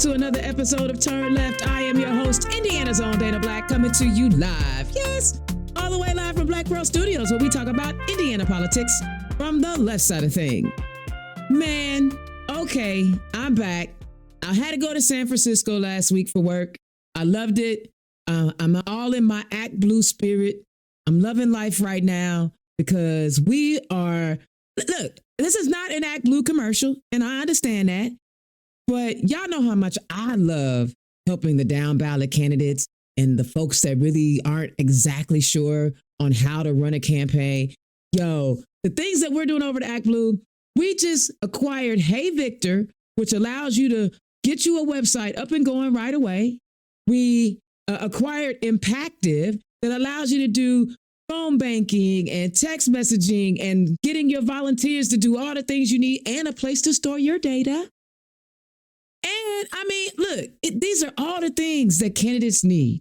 to another episode of Turn Left. I am your host, Indiana's own Dana Black, coming to you live. Yes, all the way live from Black World Studios, where we talk about Indiana politics from the left side of things. Man, okay, I'm back. I had to go to San Francisco last week for work. I loved it. I'm all in my Act Blue spirit. I'm loving life right now because we are, look, this is not an Act Blue commercial, and I understand that. But y'all know how much I love helping the down ballot candidates and the folks that really aren't exactly sure on how to run a campaign. Yo, the things that we're doing over at Act Blue, we just acquired Hey Victor, which allows you to get you a website up and going right away. We acquired Impactive that allows you to do phone banking and text messaging and getting your volunteers to do all the things you need and a place to store your data. And I mean, look, these are all the things that candidates need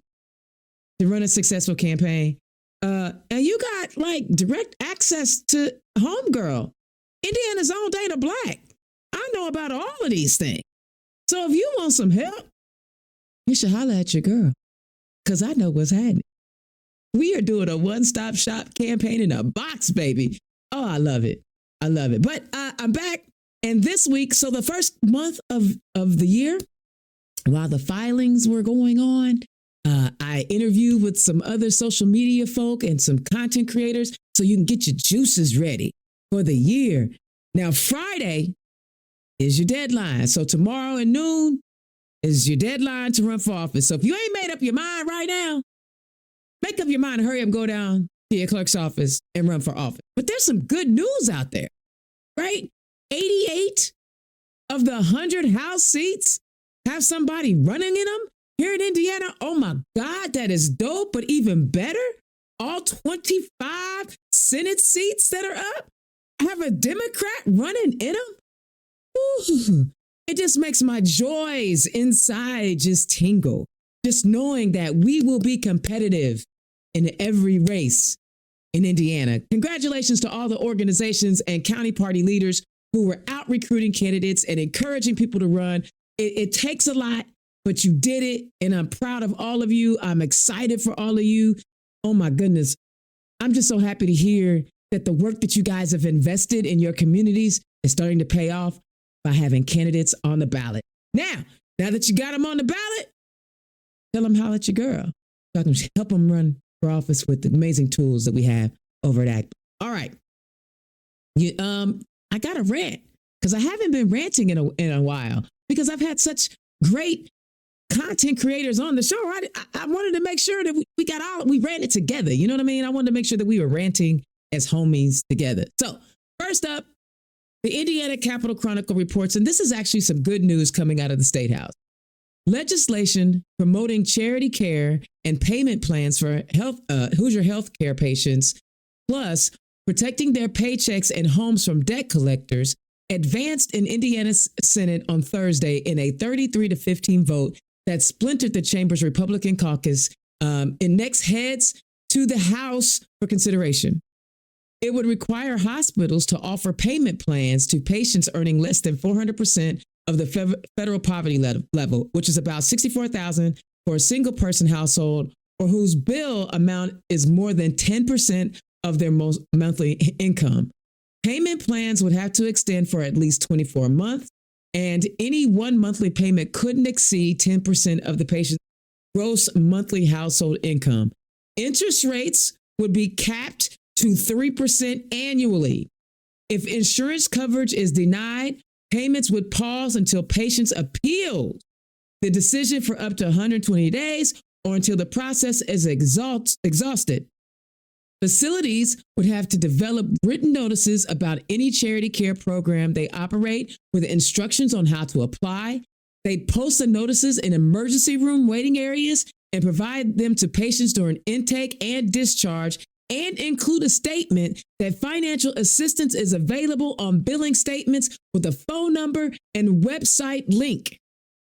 to run a successful campaign. And you got like direct access to Homegirl, Indiana's own Dana Black. I know about all of these things. So if you want some help, you should holler at your girl, because I know what's happening. We are doing a one-stop shop campaign in a box, baby. Oh, I love it. I love it. But I'm back. And this week, so the first month of the year, while the filings were going on, I interviewed with some other social media folk and some content creators so you can get your juices ready for the year. Now, Friday is your deadline. So tomorrow at noon is your deadline to run for office. So if you ain't made up your mind right now, make up your mind and hurry up, go down to your clerk's office and run for office. But there's some good news out there, right? 88 of the 100 House seats have somebody running in them here in Indiana. Oh my God, that is dope. But even better, all 25 Senate seats that are up have a Democrat running in them. Ooh, it just makes my joys inside just tingle. Just knowing that we will be competitive in every race in Indiana. Congratulations to all the organizations and county party leaders who were out recruiting candidates and encouraging people to run. It takes a lot, but you did it. And I'm proud of all of you. I'm excited for all of you. Oh my goodness. I'm just so happy to hear that the work that you guys have invested in your communities is starting to pay off by having candidates on the ballot. Now that you got them on the ballot, tell them holler at your girl. Help them run for office with the amazing tools that we have over at ACT. All right. I got to rant because I haven't been ranting in a while because I've had such great content creators on the show. I wanted to make sure that we ran it together. You know what I mean? I wanted to make sure that we were ranting as homies together. So first up, the Indiana Capitol Chronicle reports, and this is actually some good news coming out of the State House. Legislation promoting charity care and payment plans for Hoosier health care patients, plus protecting their paychecks and homes from debt collectors, advanced in Indiana's Senate on Thursday in a 33-15 vote that splintered the chamber's Republican caucus. It next heads to the House for consideration. It would require hospitals to offer payment plans to patients earning less than 400% of the federal poverty level, which is about $64,000 for a single person household, or whose bill amount is more than 10% of their monthly income. Payment plans would have to extend for at least 24 months, and any one monthly payment couldn't exceed 10% of the patient's gross monthly household income. Interest rates would be capped to 3% annually. If insurance coverage is denied, payments would pause until patients appeal the decision for up to 120 days or until the process is exhausted. Facilities would have to develop written notices about any charity care program they operate with instructions on how to apply. They'd post the notices in emergency room waiting areas and provide them to patients during intake and discharge, and include a statement that financial assistance is available on billing statements with a phone number and website link.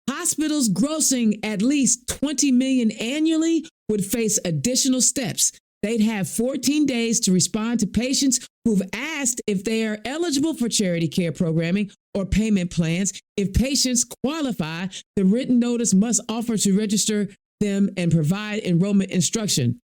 Hospitals grossing at least $20 million annually would face additional steps, they'd have 14 days to respond to patients who've asked if they are eligible for charity care programming or payment plans. If patients qualify, the written notice must offer to register them and provide enrollment instruction.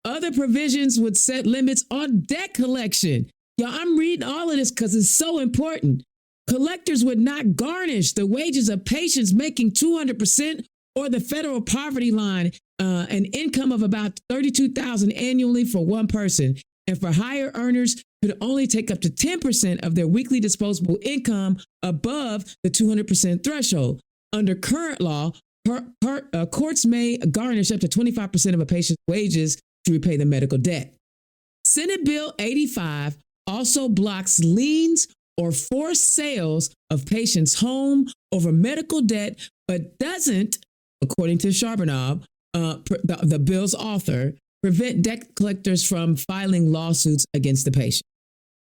Other provisions would set limits on debt collection. Y'all, I'm reading all of this because it's so important. Collectors would not garnish the wages of patients making 200% or the federal poverty line, an income of about $32,000 annually for one person. And for higher earners, could only take up to 10% of their weekly disposable income above the 200% threshold. Under current law, courts may garnish up to 25% of a patient's wages to repay the medical debt. Senate Bill 85 also blocks liens or forced sales of patients' home over medical debt, but doesn't, according to Charbonneau, the bill's author, prevent debt collectors from filing lawsuits against the patient.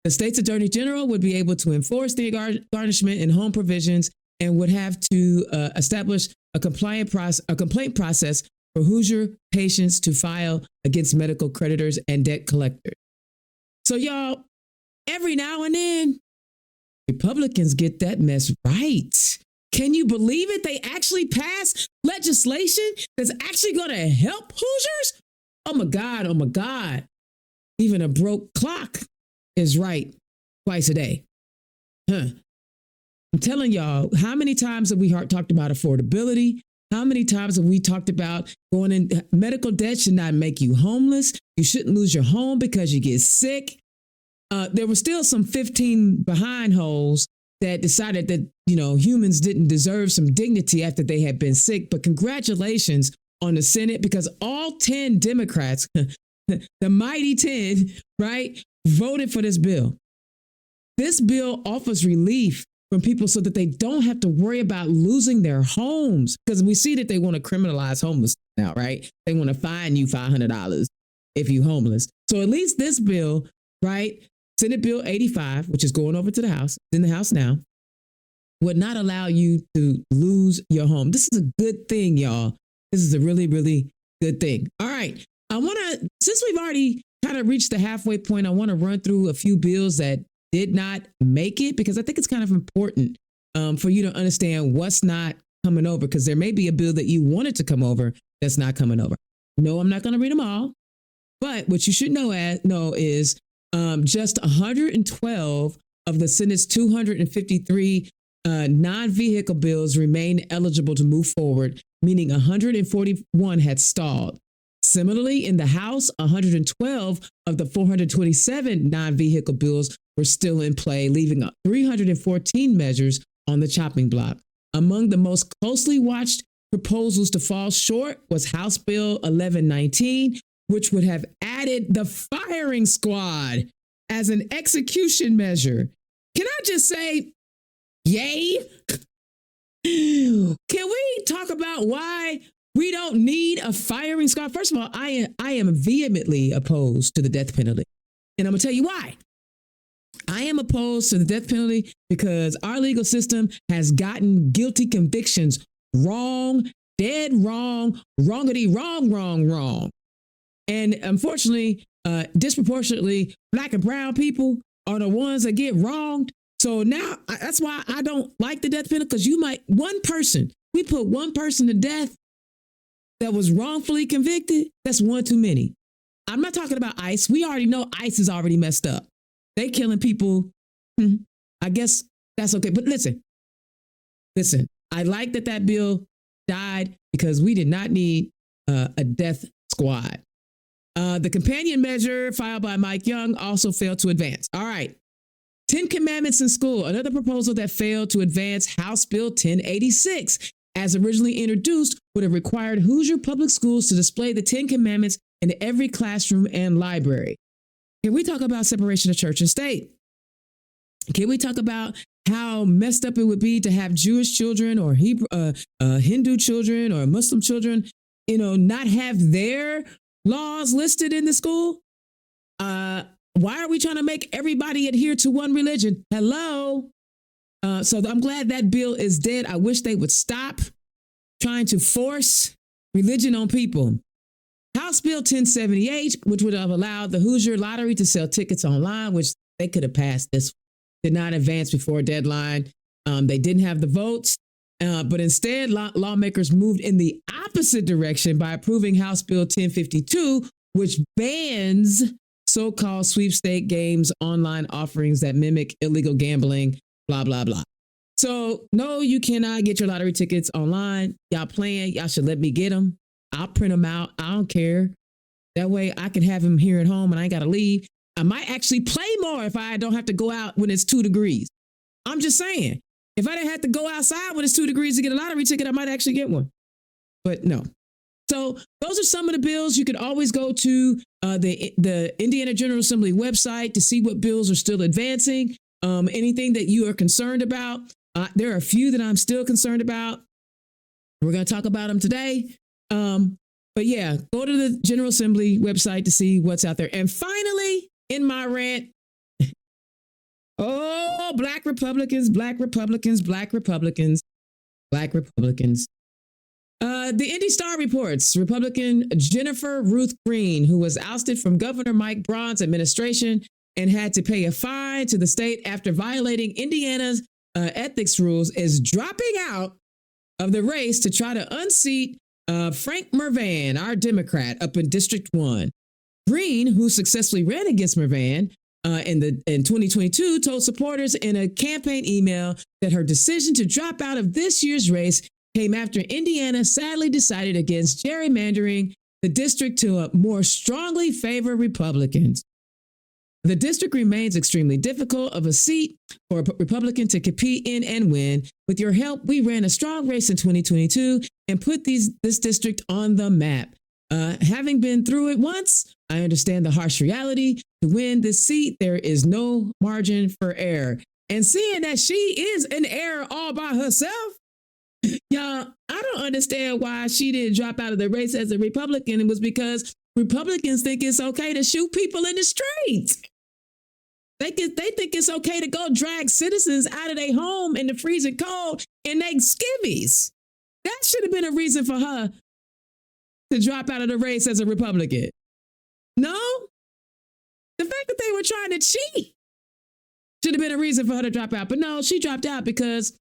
The state's attorney general would be able to enforce the garnishment in home provisions and would have to establish a complaint process for Hoosier patients to file against medical creditors and debt collectors. So y'all, every now and then, Republicans get that mess right. Can you believe it? They actually pass legislation that's actually going to help Hoosiers? Oh my God, oh my God. Even a broke clock is right twice a day. I'm telling y'all, how many times have we talked about affordability? How many times have we talked about going in? Medical debt should not make you homeless. You shouldn't lose your home because you get sick. There were still some 15 behind holes that decided that, humans didn't deserve some dignity after they had been sick. But congratulations on the Senate, because all 10 Democrats, the mighty 10, right, voted for this bill. This bill offers relief from people so that they don't have to worry about losing their homes, because we see that they want to criminalize homeless now, right? They want to fine you $500 if you're homeless. So at least this bill, right, Senate Bill 85, which is going over to the House, in the House now, would not allow you to lose your home. This is a good thing, y'all. This is a really, really good thing. All right. Since we've already kind of reached the halfway point, I want to run through a few bills that did not make it, because I think it's kind of important for you to understand what's not coming over, because there may be a bill that you wanted to come over that's not coming over. No, I'm not going to read them all. But what you should know is just 112 of the Senate's 253 non-vehicle bills remain eligible to move forward, meaning 141 had stalled. Similarly, in the House, 112 of the 427 non-vehicle bills were still in play, leaving 314 measures on the chopping block. Among the most closely watched proposals to fall short was House Bill 1119, which would have added the firing squad as an execution measure. Can I just say, yay? Can we talk about why we don't need a firing squad? First of all, I am vehemently opposed to the death penalty. And I'm going to tell you why. I am opposed to the death penalty because our legal system has gotten guilty convictions wrong, dead wrong, wrongity, wrong. And unfortunately, disproportionately, Black and brown people are the ones that get wronged. So now that's why I don't like the death penalty, because we put one person to death that was wrongfully convicted. That's one too many. I'm not talking about ICE. We already know ICE is already messed up. They killing people. I guess that's okay. But listen, I like that bill died, because we did not need a death squad. The companion measure filed by Mike Young also failed to advance. All right. 10 Commandments in School, another proposal that failed to advance. House Bill 1086, as originally introduced, would have required Hoosier public schools to display the 10 Commandments in every classroom and library. Can we talk about separation of church and state? Can we talk about how messed up it would be to have Jewish children or Hindu children or Muslim children, not have their laws listed in the school? Why are we trying to make everybody adhere to one religion? Hello. So I'm glad that bill is dead. I wish they would stop trying to force religion on people. House Bill 1078, which would have allowed the Hoosier Lottery to sell tickets online, which they could have passed this, did not advance before deadline. They didn't have the votes, but instead lawmakers moved in the opposite direction by approving House Bill 1052, which bans so-called sweepstake games, online offerings that mimic illegal gambling, blah, blah, blah. So no, you cannot get your lottery tickets online. Y'all playing, y'all should let me get them. I'll print them out. I don't care. That way I can have them here at home and I ain't got to leave. I might actually play more if I don't have to go out when it's 2 degrees. I'm just saying, if I didn't have to go outside when it's 2 degrees to get a lottery ticket, I might actually get one. But no. So those are some of the bills. You could always go to the Indiana General Assembly website to see what bills are still advancing. Anything that you are concerned about. There are a few that I'm still concerned about. We're going to talk about them today. But yeah, go to the General Assembly website to see what's out there. And finally, in my rant, oh, Black Republicans, Black Republicans, Black Republicans, Black Republicans. The Indy Star reports Republican Jennifer Ruth Green, who was ousted from Governor Mike Braun's administration and had to pay a fine to the state after violating Indiana's ethics rules, is dropping out of the race to try to unseat Frank Mervan, our Democrat, up in District 1. Green, who successfully ran against Mervan in 2022, told supporters in a campaign email that her decision to drop out of this year's race came after Indiana sadly decided against gerrymandering the district to more strongly favor Republicans. The district remains extremely difficult of a seat for a Republican to compete in and win. With your help, we ran a strong race in 2022 and put this district on the map. Having been through it once, I understand the harsh reality. To win this seat, there is no margin for error. And seeing that she is an error all by herself, y'all, I don't understand why she didn't drop out of the race as a Republican. It was because Republicans think it's okay to shoot people in the streets. They think it's okay to go drag citizens out of their home in the freezing cold and they skivvies. That should have been a reason for her to drop out of the race as a Republican. No, the fact that they were trying to cheat should have been a reason for her to drop out. But no, she dropped out because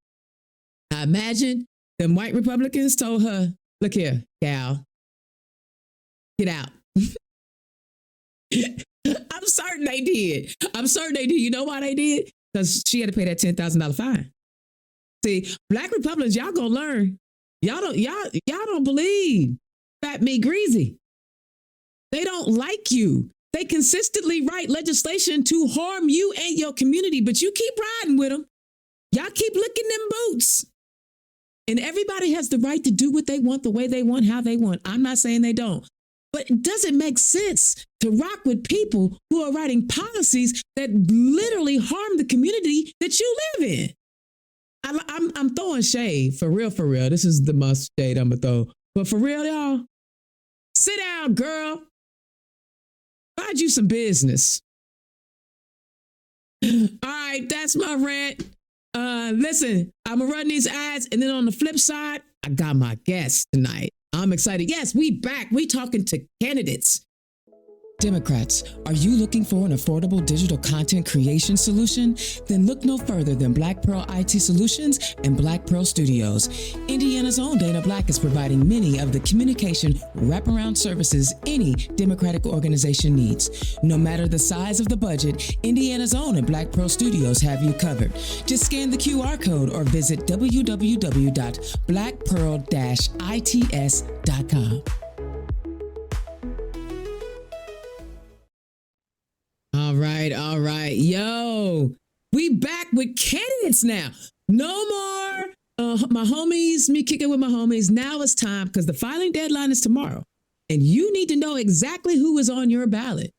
I imagine the white Republicans told her, look here, gal, get out. I'm certain they did. You know why they did? Because she had to pay that $10,000 fine. See, Black Republicans, y'all gonna learn. Y'all don't believe fat meat greasy. They don't like you. They consistently write legislation to harm you and your community, but you keep riding with them. Y'all keep licking them boots. And everybody has the right to do what they want, the way they want, how they want. I'm not saying they don't. But it doesn't make sense to rock with people who are writing policies that literally harm the community that you live in. I'm throwing shade, for real, for real. This is the most shade I'm going to throw. But for real, y'all, sit down, girl. Find you some business. All right, that's my rant. Listen, I'm going to run these ads. And then on the flip side, I got my guest tonight. I'm excited. Yes, we back. We talking to candidates. Democrats, are you looking for an affordable digital content creation solution? Then look no further than Black Pearl IT Solutions and Black Pearl Studios. Indiana's own Dana Black is providing many of the communication wraparound services any Democratic organization needs. No matter the size of the budget, Indiana's own and Black Pearl Studios have you covered. Just scan the QR code or visit www.blackpearl-its.com. All right. Yo, we back with candidates now. No more my homies, me kicking with my homies. Now it's time because the filing deadline is tomorrow. And you need to know exactly who is on your ballot,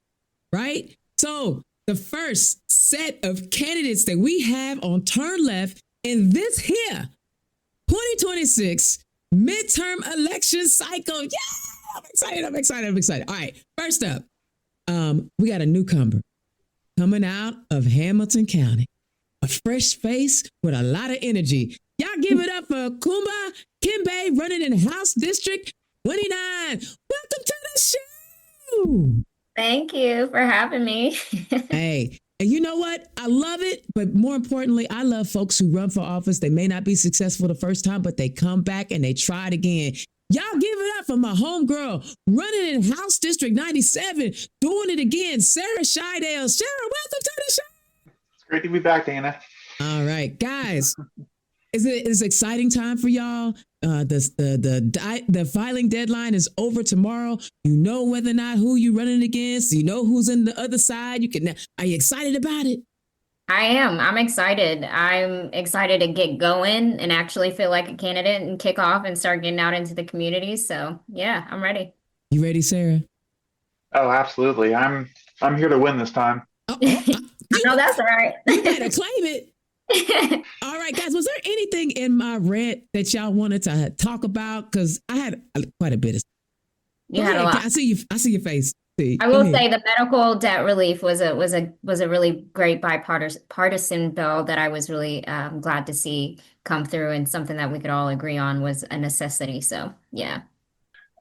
right? So the first set of candidates that we have on Turn Left in this here 2026 midterm election cycle. Yeah, I'm excited. All right, first up, we got a newcomer coming out of Hamilton County, a fresh face with a lot of energy. Y'all give it up for Coumba Kebe, running in House District 29. Welcome to the the show. Thank you for having me. Hey, and you know what? I love it, but more importantly, I love folks who run for office. They may not be successful the first time, but they come back and they try it again. Y'all give it up for my homegirl running in House District 97, doing it again, Sarah Shydale. Sarah, welcome to the show. It's great to be back, Dana. All right, guys. It's an exciting time for y'all. The filing deadline is over tomorrow. You know whether or not who you're running against. You know who's in the other side. Are you excited about it? I am. I'm excited. I'm excited to get going and actually feel like a candidate and kick off and start getting out into the community. So yeah, I'm ready. You ready, Sarah? Oh, absolutely. I'm here to win this time. I know that's right. You better claim it. All right, guys, was there anything in my rant that y'all wanted to talk about? Because I had quite a bit of. You had a lot. I see your face. I will say the medical debt relief was a really great bipartisan bill that I was really glad to see come through, and something that we could all agree on was a necessity. So yeah.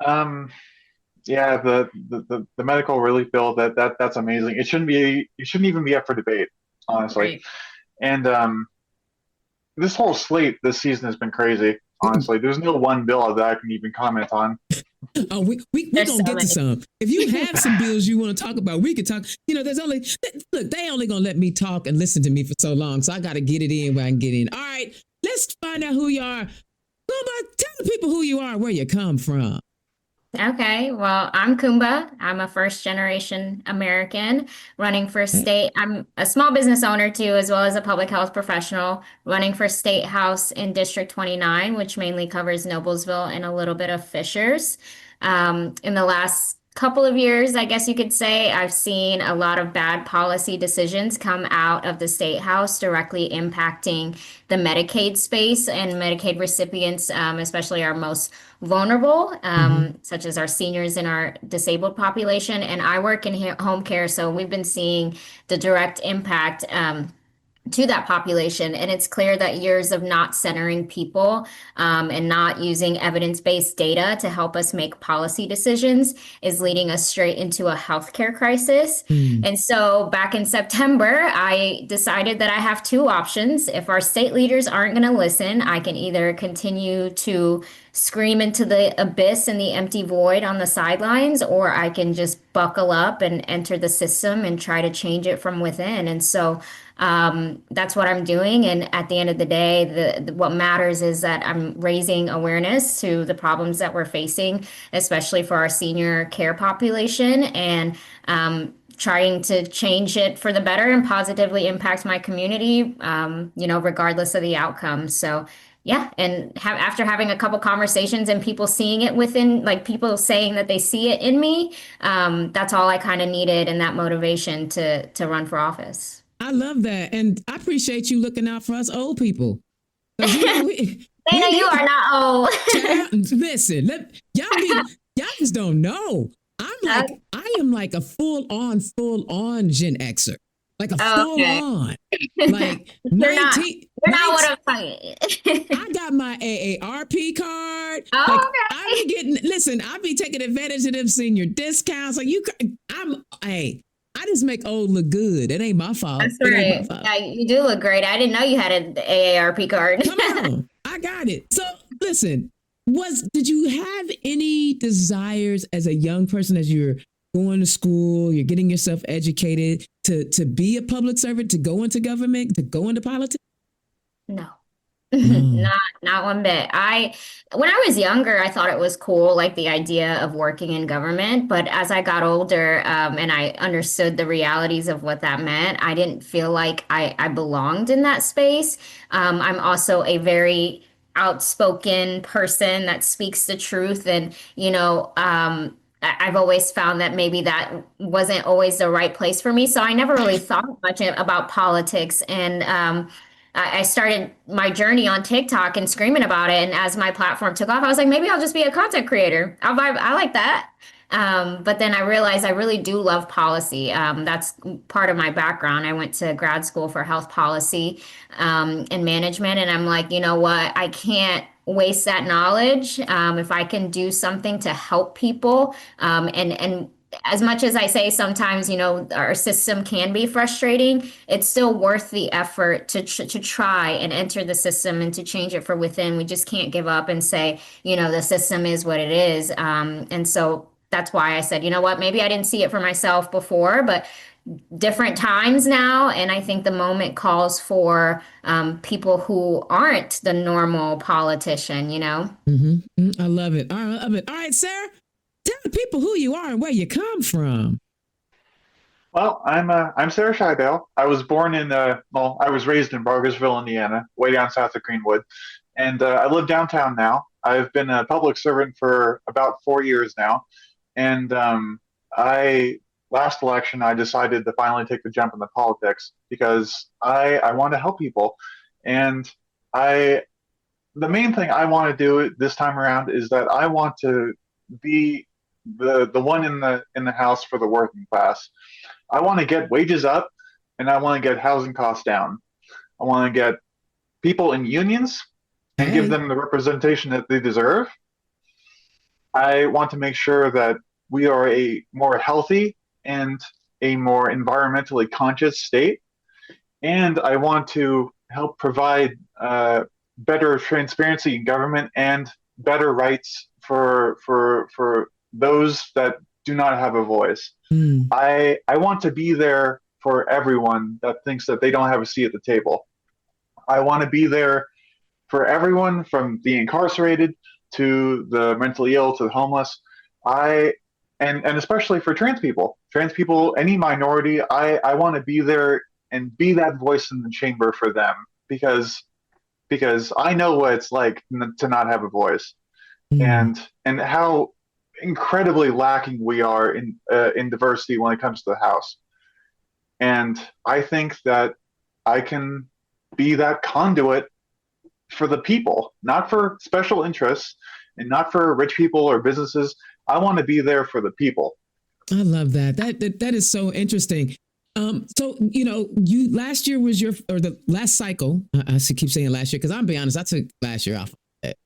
Yeah, the medical relief bill that's amazing. It shouldn't even be up for debate, honestly. Right. And this whole slate this season has been crazy. Honestly, there's no one bill that I can even comment on. Oh, we're gonna get to some. If you have some bills you want to talk about, we can talk. You know, they only gonna let me talk and listen to me for so long, so I got to get it in where I can get in. All right, let's find out who you are. Coumba, tell the people who you are, where you come from. Okay, well, I'm Coumba. I'm a first generation American running for state. I'm a small business owner too, as well as a public health professional running for state house in District 29, which mainly covers Noblesville and a little bit of Fishers. In the last couple of years, I guess you could say, I've seen a lot of bad policy decisions come out of the state house directly impacting the Medicaid space and Medicaid recipients, especially our most vulnerable, such as our seniors and our disabled population. And I work in home care, so we've been seeing the direct impact to that population. And it's clear that years of not centering people and not using evidence-based data to help us make policy decisions is leading us straight into a healthcare crisis. And so back in September, I decided that I have two options. If our state leaders aren't going to listen, I can either continue to scream into the abyss and the empty void on the sidelines, or I can just buckle up and enter the system and try to change it from within. And so that's what I'm doing. And at the end of the day, what matters is that I'm raising awareness to the problems that we're facing, especially for our senior care population, and trying to change it for the better and positively impact my community, regardless of the outcome. So yeah, and after having a couple conversations and people seeing it within, like people saying that they see it in me, that's all I kind of needed, and that motivation to run for office. I love that. And I appreciate you looking out for us old people. Dana, you are not old. Listen, y'all just don't know. I am like a full on Gen Xer. Like a full on. Like you're not what I'm saying. I got my AARP card. Oh, like, okay. I be taking advantage of them senior discounts. Like I just make old look good. It ain't my fault. That's right. Yeah, you do look great. I didn't know you had an AARP card. Come on. I got it. So listen, did you have any desires as a young person, as you're going to school, you're getting yourself educated, to be a public servant, to go into government, to go into politics? No. Not one bit. When I was younger, I thought it was cool, like the idea of working in government. But as I got older, and I understood the realities of what that meant, I didn't feel like I belonged in that space. I'm also a very outspoken person that speaks the truth, and I've always found that maybe that wasn't always the right place for me. So I never really thought much about politics. And I started my journey on TikTok and screaming about it. And as my platform took off, I was like, maybe I'll just be a content creator. I like that. But then I realized I really do love policy. That's part of my background. I went to grad school for health policy and management. And I'm like, you know what? I can't waste that knowledge. If I can do something to help people, and as much as I say sometimes, our system can be frustrating, it's still worth the effort to try and enter the system and to change it from within. We just can't give up and say, the system is what it is. And so that's why I said, you know what, maybe I didn't see it for myself before, but different times now. And I think the moment calls for people who aren't the normal politician. I love it. I love it. All right, Sarah, tell the people who you are and where you come from. Well, I'm Sarah Shydale. I was born I was raised in Bargersville, Indiana, way down south of Greenwood, and I live downtown now. I've been a public servant for about 4 years now, and I last election I decided to finally take the jump into politics because I want to help people, and the main thing I want to do this time around is that I want to be the one in the house for the working class. I want to get wages up, and I want to get housing costs down. I want to get people in unions and give them the representation that they deserve. I want to make sure that we are a more healthy and a more environmentally conscious state. And I want to help provide better transparency in government and better rights for those that do not have a voice. I want to be there for everyone that thinks that they don't have a seat at the table. I want to be there for everyone from the incarcerated to the mentally ill to the homeless. And especially for trans people, any minority, I want to be there and be that voice in the chamber for them because I know what it's like to not have a voice, and how incredibly lacking we are in diversity when it comes to the House. And I think that I can be that conduit for the people, not for special interests and not for rich people or businesses. I want to be there for the people. I love that. That is so interesting. So, you last year was the last cycle. I keep saying last year because I'm being honest, I took last year off,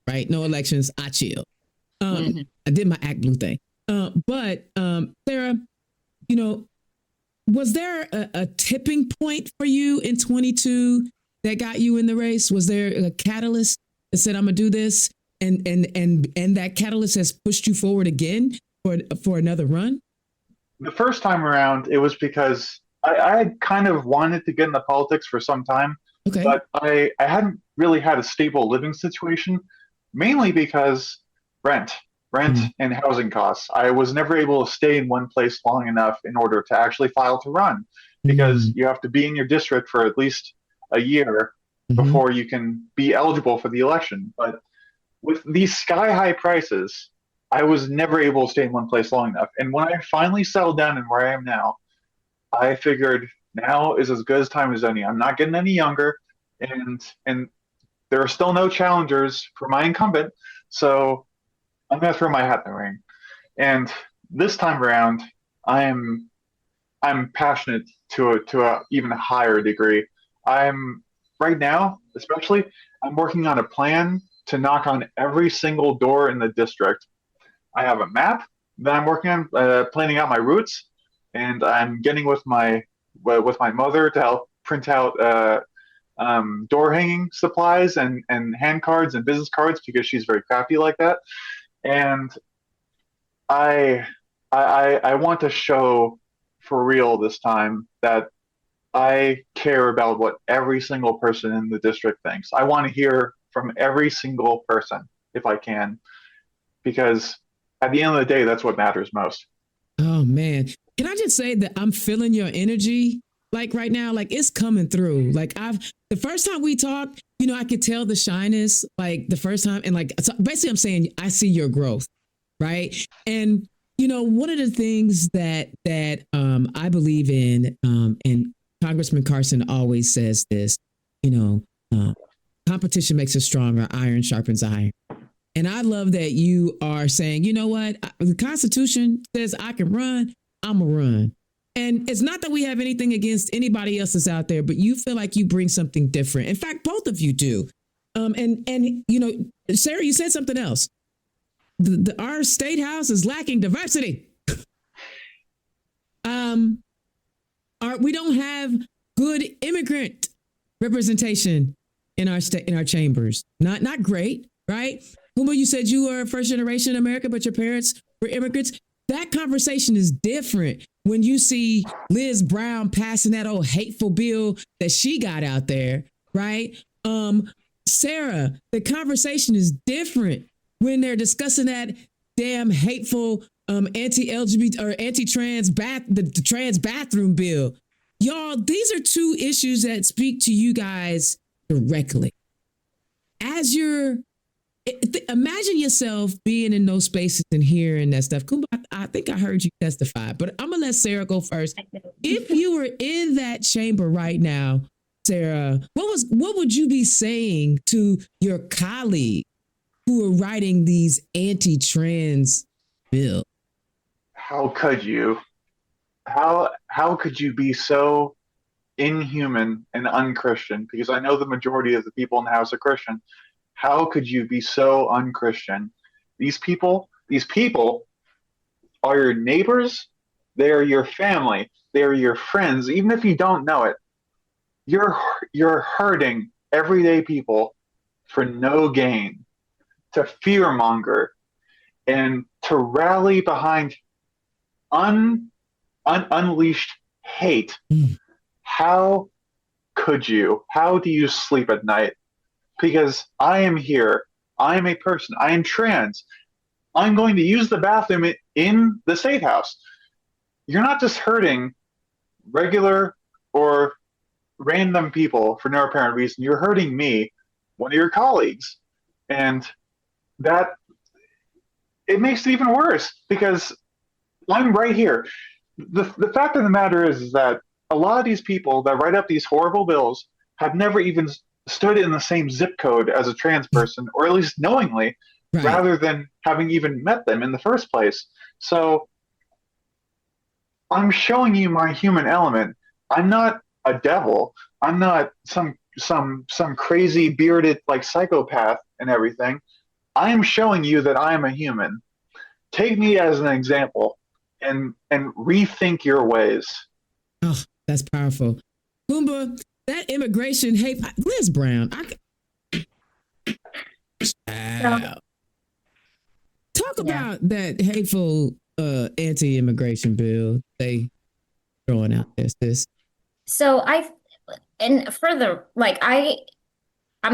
right? No elections. I chilled. I did my Act Blue thing. But Sarah, was there a tipping point for you in 22 that got you in the race? Was there a catalyst that said, I'm gonna do this? And that catalyst has pushed you forward again for another run? The first time around, it was because I had kind of wanted to get into politics for some time, but I hadn't really had a stable living situation, mainly because rent and housing costs. I was never able to stay in one place long enough in order to actually file to run, because you have to be in your district for at least a year before you can be eligible for the election. But with these sky-high prices, I was never able to stay in one place long enough. And when I finally settled down in where I am now, I figured now is as good as time as any. I'm not getting any younger, and there are still no challengers for my incumbent, so I'm going to throw my hat in the ring. And this time around, I'm passionate to a even higher degree. Right now, especially, I'm working on a plan to knock on every single door in the district. I have a map that I'm working on, planning out my routes, and I'm getting with my mother to help print out door hanging supplies and hand cards and business cards, because she's very crafty like that. And I want to show for real this time that I care about what every single person in the district thinks. I want to hear from every single person if I can, because at the end of the day, that's what matters most. Oh man. Can I just say that I'm feeling your energy like right now? Like it's coming through. Like the first time we talked, I could tell the shyness like the first time. And like, so basically I'm saying I see your growth. Right. And, one of the things that I believe in, and Congressman Carson always says this, competition makes us stronger. Iron sharpens iron. And I love that you are saying, you know what? The Constitution says I can run. I'm a run. And it's not that we have anything against anybody else that's out there, but you feel like you bring something different. In fact, both of you do. And Sarah, you said something else. Our state house is lacking diversity. We don't have good immigrant representation in our state, in our chambers. Not great, right? Coumba, you said you were first generation American, but your parents were immigrants. That conversation is different when you see Liz Brown passing that old hateful bill that she got out there, right? Sarah, the conversation is different when they're discussing that damn hateful anti-LGBT or anti-trans the trans bathroom bill. Y'all, these are two issues that speak to you guys directly. As you're imagine yourself being in those spaces and hearing that stuff. Coumba, I think I heard you testify, but I'm gonna let Sarah go first. If you were in that chamber right now, Sarah, what would you be saying to your colleague who are writing these anti-trans bills? How could you? How could you be so inhuman and unchristian? Because I know the majority of the people in the House are Christian. How could you be so unchristian? These people are your neighbors. They are your family. They are your friends. Even if you don't know it, you're hurting everyday people for no gain, to fearmonger, and to rally behind unleashed hate. How could you? How do you sleep at night? Because I am here. I am a person. I am trans. I'm going to use the bathroom in the state house. You're not just hurting regular or random people for no apparent reason. You're hurting me, one of your colleagues. And that, it makes it even worse because I'm right here. The fact of the matter is that a lot of these people that write up these horrible bills have never even stood in the same zip code as a trans person, or at least knowingly, right, rather than having even met them in the first place. So I'm showing you my human element. I'm not a devil. I'm not some crazy bearded like psychopath and everything. I am showing you that I am a human. Take me as an example and rethink your ways. Oh, that's powerful. Coumba, that immigration hate, Liz Brown, talk about that hateful anti-immigration bill they throwing out there, sis. So I'm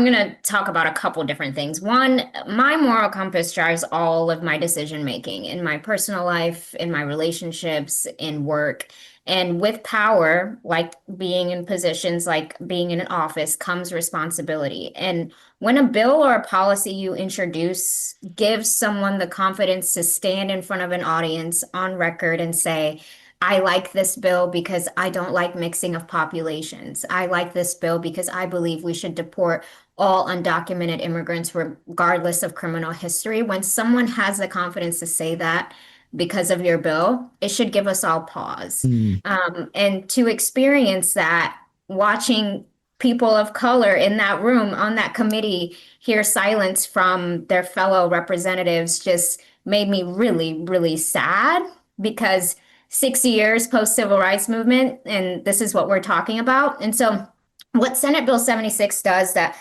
going to talk about a couple different things. One, my moral compass drives all of my decision making in my personal life, in my relationships, in work. And with power, like being in positions like being in an office, comes responsibility. And when a bill or a policy you introduce gives someone the confidence to stand in front of an audience on record and say, I like this bill because I don't like mixing of populations. I like this bill because I believe we should deport all undocumented immigrants regardless of criminal history. When someone has the confidence to say that because of your bill, it should give us all pause. And to experience that, watching people of color in that room, on that committee, hear silence from their fellow representatives just made me really, really sad, because 60 years post-civil rights movement, and this is what we're talking about. And so what Senate Bill 76 does that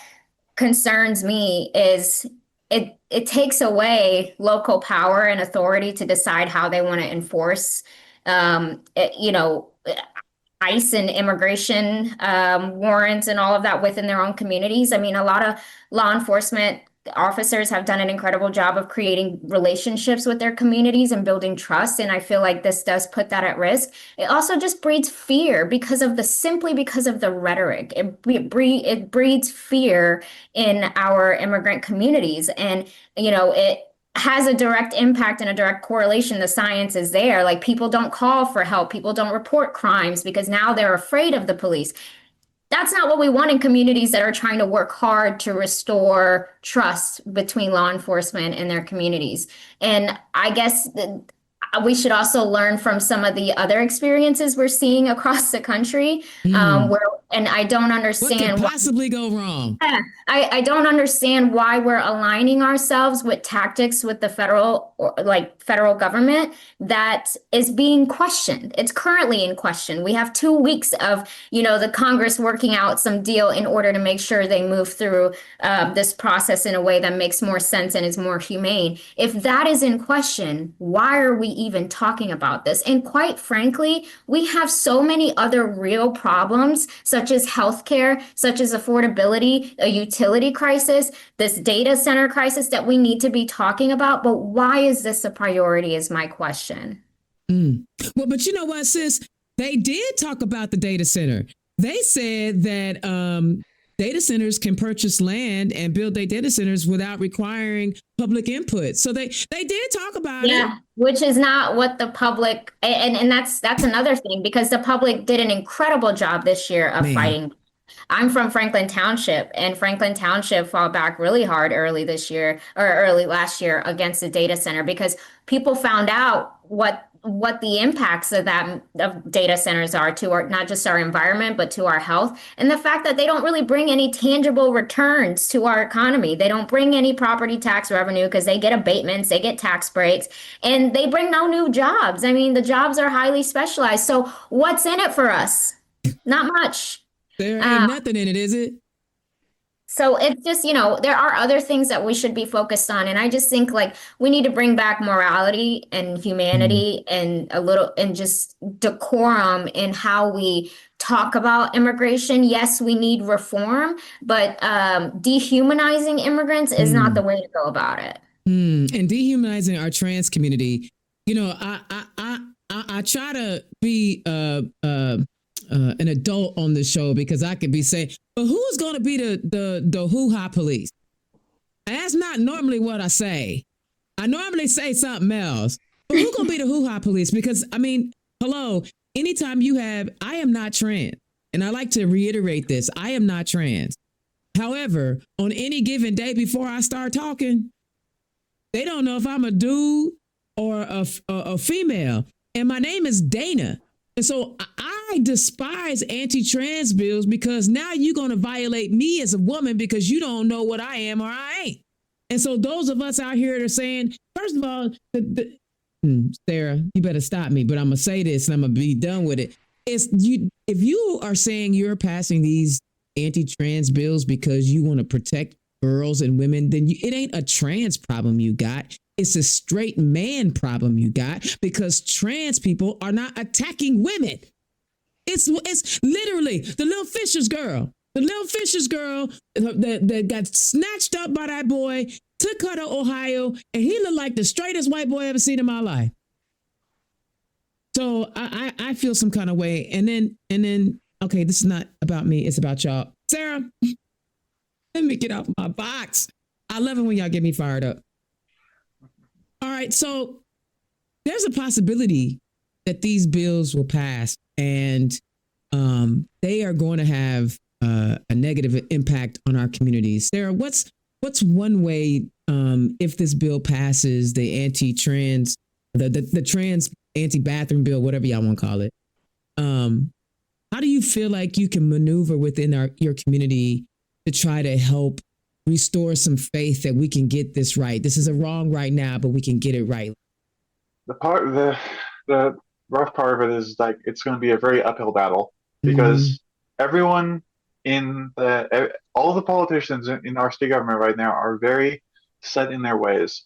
concerns me is it takes away local power and authority to decide how they want to enforce, ICE and immigration warrants and all of that within their own communities. I mean, a lot of law enforcement officers have done an incredible job of creating relationships with their communities and building trust. And I feel like this does put that at risk. It also just breeds fear because of the rhetoric. It breeds fear in our immigrant communities. And, it has a direct impact and a direct correlation. The science is there. Like, people don't call for help. People don't report crimes because now they're afraid of the police. That's not what we want in communities that are trying to work hard to restore trust between law enforcement and their communities. And I guess we should also learn from some of the other experiences we're seeing across the country, where, and I don't What could understand why. possibly go wrong? Yeah, I don't understand why we're aligning ourselves with tactics with the federal government that is being questioned. It's currently in question. We have 2 weeks of, the Congress working out some deal in order to make sure they move through this process in a way that makes more sense and is more humane. If that is in question, why are we even talking about this? And quite frankly, we have so many other real problems, such as healthcare, such as affordability, a utility crisis, this data center crisis that we need to be talking about. But why is this a priority is my question. Well, but you know what, sis? They did talk about the data center. They said that data centers can purchase land and build their data centers without requiring public input. So they did talk about it. Yeah, which is not what the public, and that's another thing, because the public did an incredible job this year of fighting. I'm from Franklin Township, and Franklin Township fought back really hard early last year against the data center, because people found out what the impacts of data centers are to not just our environment, but to our health. And the fact that they don't really bring any tangible returns to our economy. They don't bring any property tax revenue because they get abatements, they get tax breaks, and they bring no new jobs. I mean, the jobs are highly specialized. So what's in it for us? Not much. There ain't nothing in it, is it? So it's just, there are other things that we should be focused on. And I just think we need to bring back morality and humanity and just decorum in how we talk about immigration. Yes, we need reform, but dehumanizing immigrants is not the way to go about it. And dehumanizing our trans community. I try to be an adult on the show, because I could be saying, but who's going to be the hoo-ha police? And that's not normally what I say. I normally say something else. But who's going to be the hoo-ha police? Because, I mean, hello, anytime I am not trans. And I like to reiterate this. I am not trans. However, on any given day before I start talking, they don't know if I'm a dude or a female. And my name is Dana. And so I despise anti-trans bills, because now you're going to violate me as a woman because you don't know what I am or I ain't. And so those of us out here that are saying, first of all, Sarah, you better stop me, but I'm going to say this and I'm going to be done with it. If you are saying you're passing these anti-trans bills because you want to protect girls and women, then it ain't a trans problem you got. It's a straight man problem you got, because trans people are not attacking women. It's literally the little Fisher's girl. The little Fisher's girl that got snatched up by that boy, took her to Ohio, and he looked like the straightest white boy I ever seen in my life. So I feel some kind of way. And then, okay, this is not about me. It's about y'all. Sarah, let me get off my box. I love it when y'all get me fired up. All right, so there's a possibility that these bills will pass, and they are going to have a negative impact on our communities. Sarah, what's one way, if this bill passes, the anti-trans, the trans anti-bathroom bill, whatever y'all want to call it, how do you feel like you can maneuver within your community to try to help restore some faith that we can get this right? This is a wrong right now, but we can get it right. The rough part of it is it's going to be a very uphill battle, because everyone all the politicians in our state government right now are very set in their ways.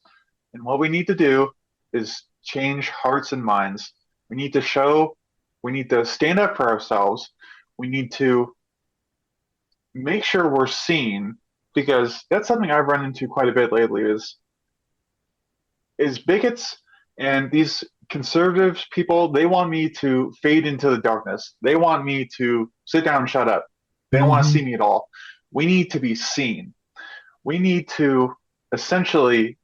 And what we need to do is change hearts and minds. We need to stand up for ourselves. We need to make sure we're seen, because that's something I've run into quite a bit lately is bigots and these conservative people. They want me to fade into the darkness. They want me to sit down and shut up. They don't want to see me at all. We need to be seen. We need to essentially,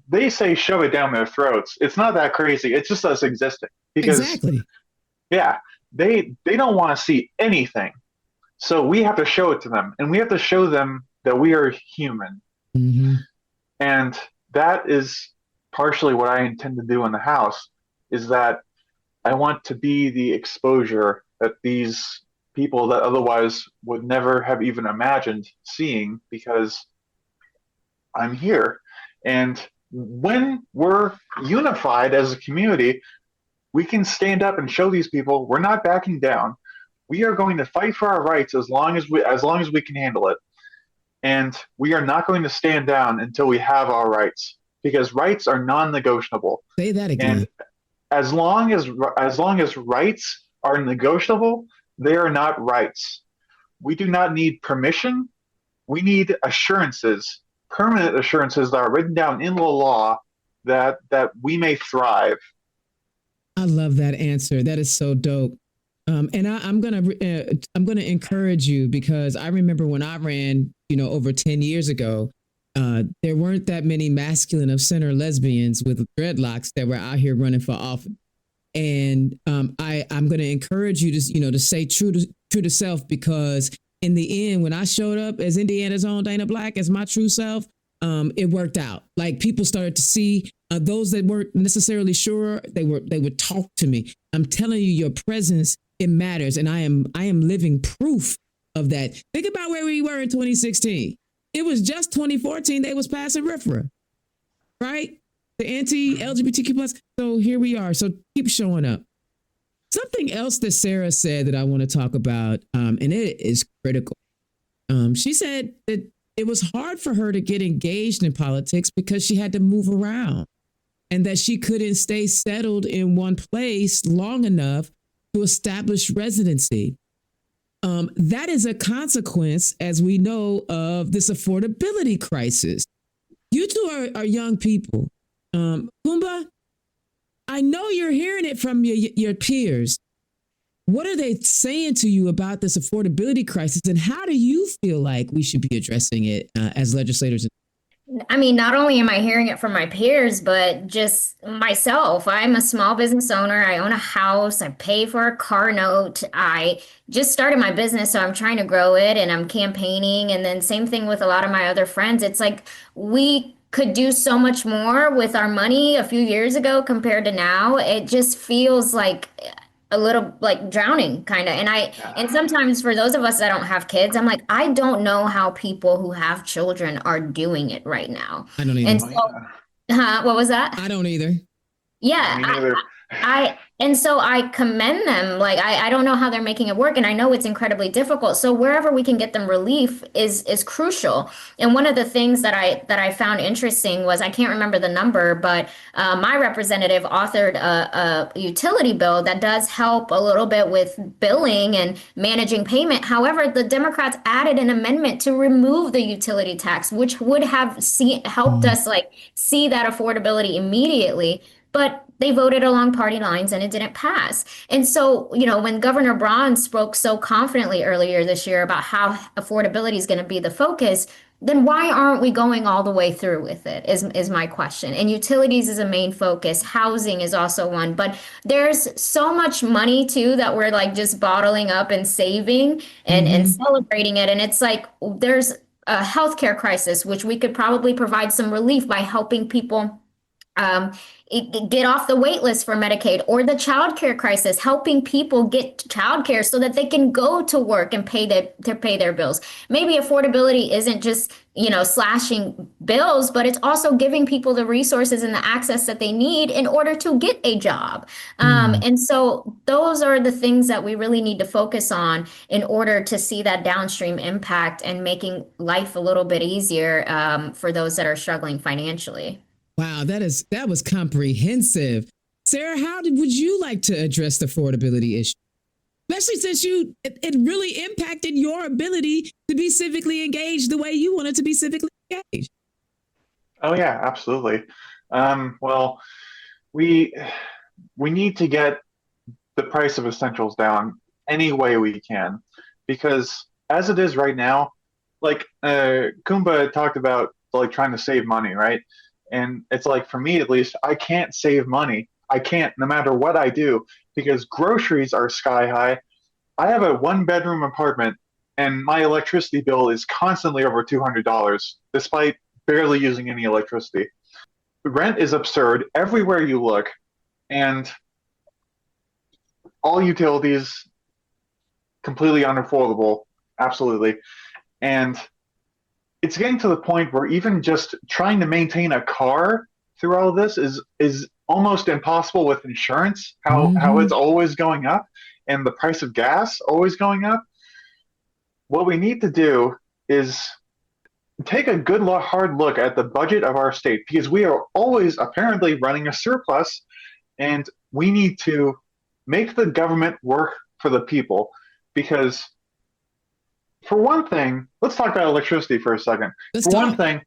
they say shove it down their throats. It's not that crazy. It's just us existing. Because, exactly. Yeah, they don't want to see anything. So we have to show it to them, and we have to show them that we are human. And that is partially what I intend to do in the House is that I want to be the exposure that these people that otherwise would never have even imagined seeing, because I'm here. And when we're unified as a community, we can stand up and show these people we're not backing down. We are going to fight for our rights as long as we can handle it. And we are not going to stand down until we have our rights, because rights are non-negotiable. Say that again. And as long as rights are negotiable, they are not rights. We do not need permission. We need assurances, permanent assurances that are written down in the law that we may thrive. I love that answer. That is so dope. And I'm gonna encourage you, because I remember when I ran, over 10 years ago, there weren't that many masculine of center lesbians with dreadlocks that were out here running for office. And I'm going to encourage you to stay true to self, because in the end, when I showed up as Indiana's own Dana Black, as my true self, it worked out. Like, people started to see those that weren't necessarily sure. They would talk to me. I'm telling you, your presence, it matters, and I am living proof of that. Think about where we were in 2016. It was just 2014 they was passing RFRA, right? The anti-LGBTQ plus. So here we are. So keep showing up. Something else that Sarah said that I want to talk about, and it is critical. She said that it was hard for her to get engaged in politics because she had to move around, and that she couldn't stay settled in one place long enough to establish residency. That is a consequence, as we know, of this affordability crisis. You two are young people. Coumba, I know you're hearing it from your peers. What are they saying to you about this affordability crisis, and how do you feel like we should be addressing it as legislators? I mean, not only am I hearing it from my peers, but just myself. I'm a small business owner. I own a house. I pay for a car note. I just started my business, so I'm trying to grow it, and I'm campaigning. And then same thing with a lot of my other friends. It's like we could do so much more with our money a few years ago compared to now. It just feels like a little like drowning kind of. And sometimes for those of us that don't have kids, I'm like, I don't know how people who have children are doing it right now. I don't either. And so, what was that? I don't either. Yeah, Me neither. and so I commend them. Like, I don't know how they're making it work, and I know it's incredibly difficult. So wherever we can get them relief is crucial. And one of the things that I found interesting was, I can't remember the number, but my representative authored a utility bill that does help a little bit with billing and managing payment. However, the Democrats added an amendment to remove the utility tax, which would have helped us like see that affordability immediately. But they voted along party lines and it didn't pass. And so, when Governor Braun spoke so confidently earlier this year about how affordability is going to be the focus, then why aren't we going all the way through with it is my question. And utilities is a main focus. Housing is also one. But there's so much money, too, that we're like just bottling up and saving and celebrating it. And it's like there's a healthcare crisis, which we could probably provide some relief by helping people get off the wait list for Medicaid, or the childcare crisis, helping people get childcare so that they can go to work and pay their bills. Maybe affordability isn't just, slashing bills, but it's also giving people the resources and the access that they need in order to get a job. And so those are the things that we really need to focus on in order to see that downstream impact and making life a little bit easier for those that are struggling financially. Wow, that was comprehensive. Sarah, would you like to address the affordability issue? Especially since it really impacted your ability to be civically engaged the way you wanted to be civically engaged. Oh yeah, absolutely. Well, we need to get the price of essentials down any way we can, because as it is right now, like Coumba talked about, like trying to save money, right? And it's like, for me at least, I can't save money. I can't, no matter what I do, because groceries are sky high. I have a 1-bedroom apartment, and my electricity bill is constantly over $200, despite barely using any electricity. rent is absurd everywhere you look, and all utilities completely unaffordable, absolutely. And it's getting to the point where even just trying to maintain a car through all of this is almost impossible with insurance. How it's always going up, and the price of gas always going up. What we need to do is take a good hard look at the budget of our state, because we are always apparently running a surplus, and we need to make the government work for the people. Because for one thing, let's talk about electricity for a second. One thing,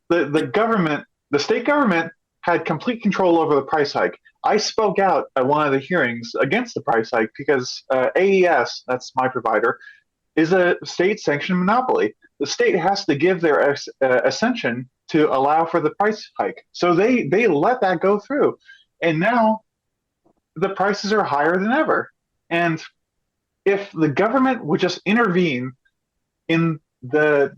the state government had complete control over the price hike. I spoke out at one of the hearings against the price hike because AES, that's my provider, is a state-sanctioned monopoly. The state has to give their ascension to allow for the price hike. So they let that go through. And now the prices are higher than ever. And if the government would just intervene in the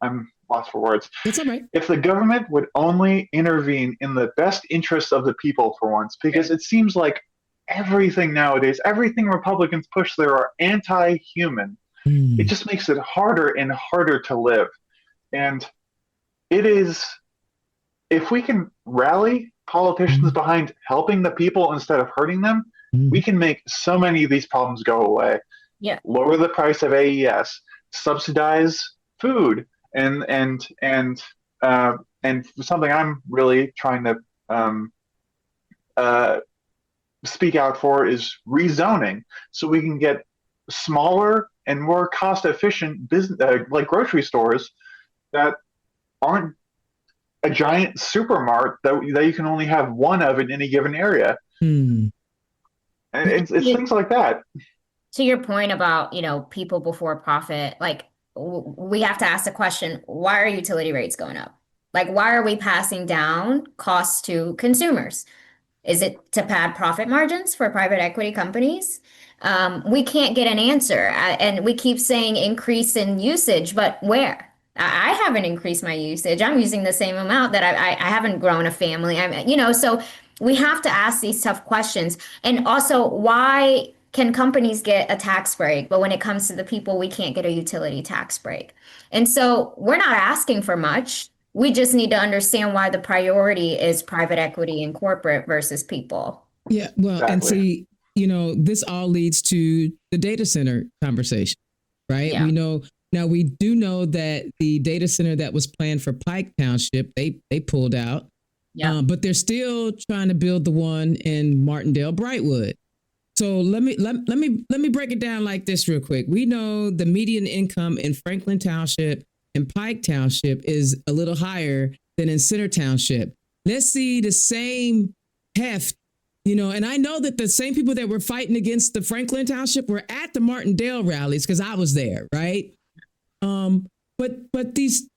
I'm lost for words. It's all right. If the government would only intervene in the best interests of the people for once, because it seems like everything nowadays, everything Republicans push there are anti-human. It just makes it harder and harder to live. And it is, if we can rally politicians behind helping the people instead of hurting them, we can make so many of these problems go away. Yeah. Lower the price of AES, subsidize food, and something I'm really trying to speak out for is rezoning, so we can get smaller and more cost-efficient business, like grocery stores, that aren't a giant supermart that you can only have one of in any given area. And it's things like that. To your point about, people before profit, like we have to ask the question, why are utility rates going up? Like, why are we passing down costs to consumers? Is it to pad profit margins for private equity companies? We can't get an answer. And we keep saying increase in usage, but where? I haven't increased my usage. I'm using the same amount that I haven't grown a family. So we have to ask these tough questions. And also, why can companies get a tax break, but when it comes to the people, we can't get a utility tax break? And so we're not asking for much. We just need to understand why the priority is private equity and corporate versus people. Yeah, well, Exactly. And see, this all leads to the data center conversation, right? Yeah. We do know that the data center that was planned for Pike Township, they pulled out. Yeah. But they're still trying to build the one in Martindale, Brightwood. So let me break it down like this real quick. We know the median income in Franklin Township and Pike Township is a little higher than in Center Township. Let's see the same heft, and I know that the same people that were fighting against the Franklin Township were at the Martindale rallies because I was there, right? But these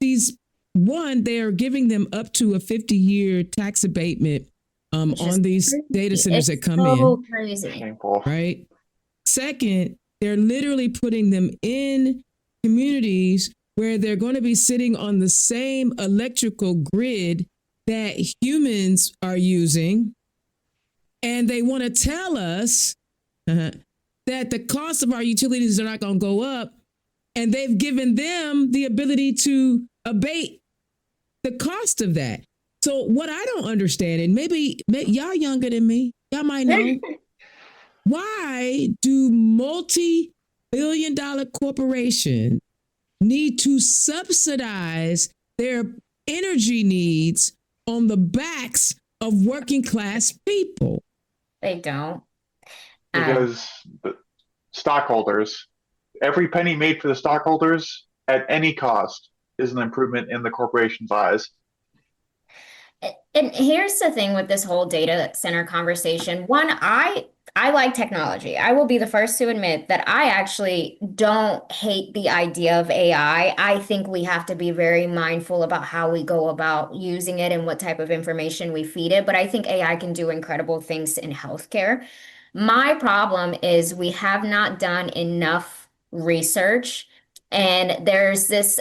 they're giving them up to a 50-year tax abatement on these data centers that come in. Crazy. Right. Second, they're literally putting them in communities where they're going to be sitting on the same electrical grid that humans are using. And they want to tell us that the cost of our utilities are not going to go up. And they've given them the ability to abate the cost of that. So what I don't understand, and maybe y'all younger than me, y'all might know, why do multi-billion-dollar corporations need to subsidize their energy needs on the backs of working class people? They don't. Because the stockholders, every penny made for the stockholders at any cost is an improvement in the corporation's eyes. And here's the thing with this whole data center conversation. One, I like technology. I will be the first to admit that I actually don't hate the idea of AI. I think we have to be very mindful about how we go about using it and what type of information we feed it. But I think AI can do incredible things in healthcare. My problem is we have not done enough research And there's this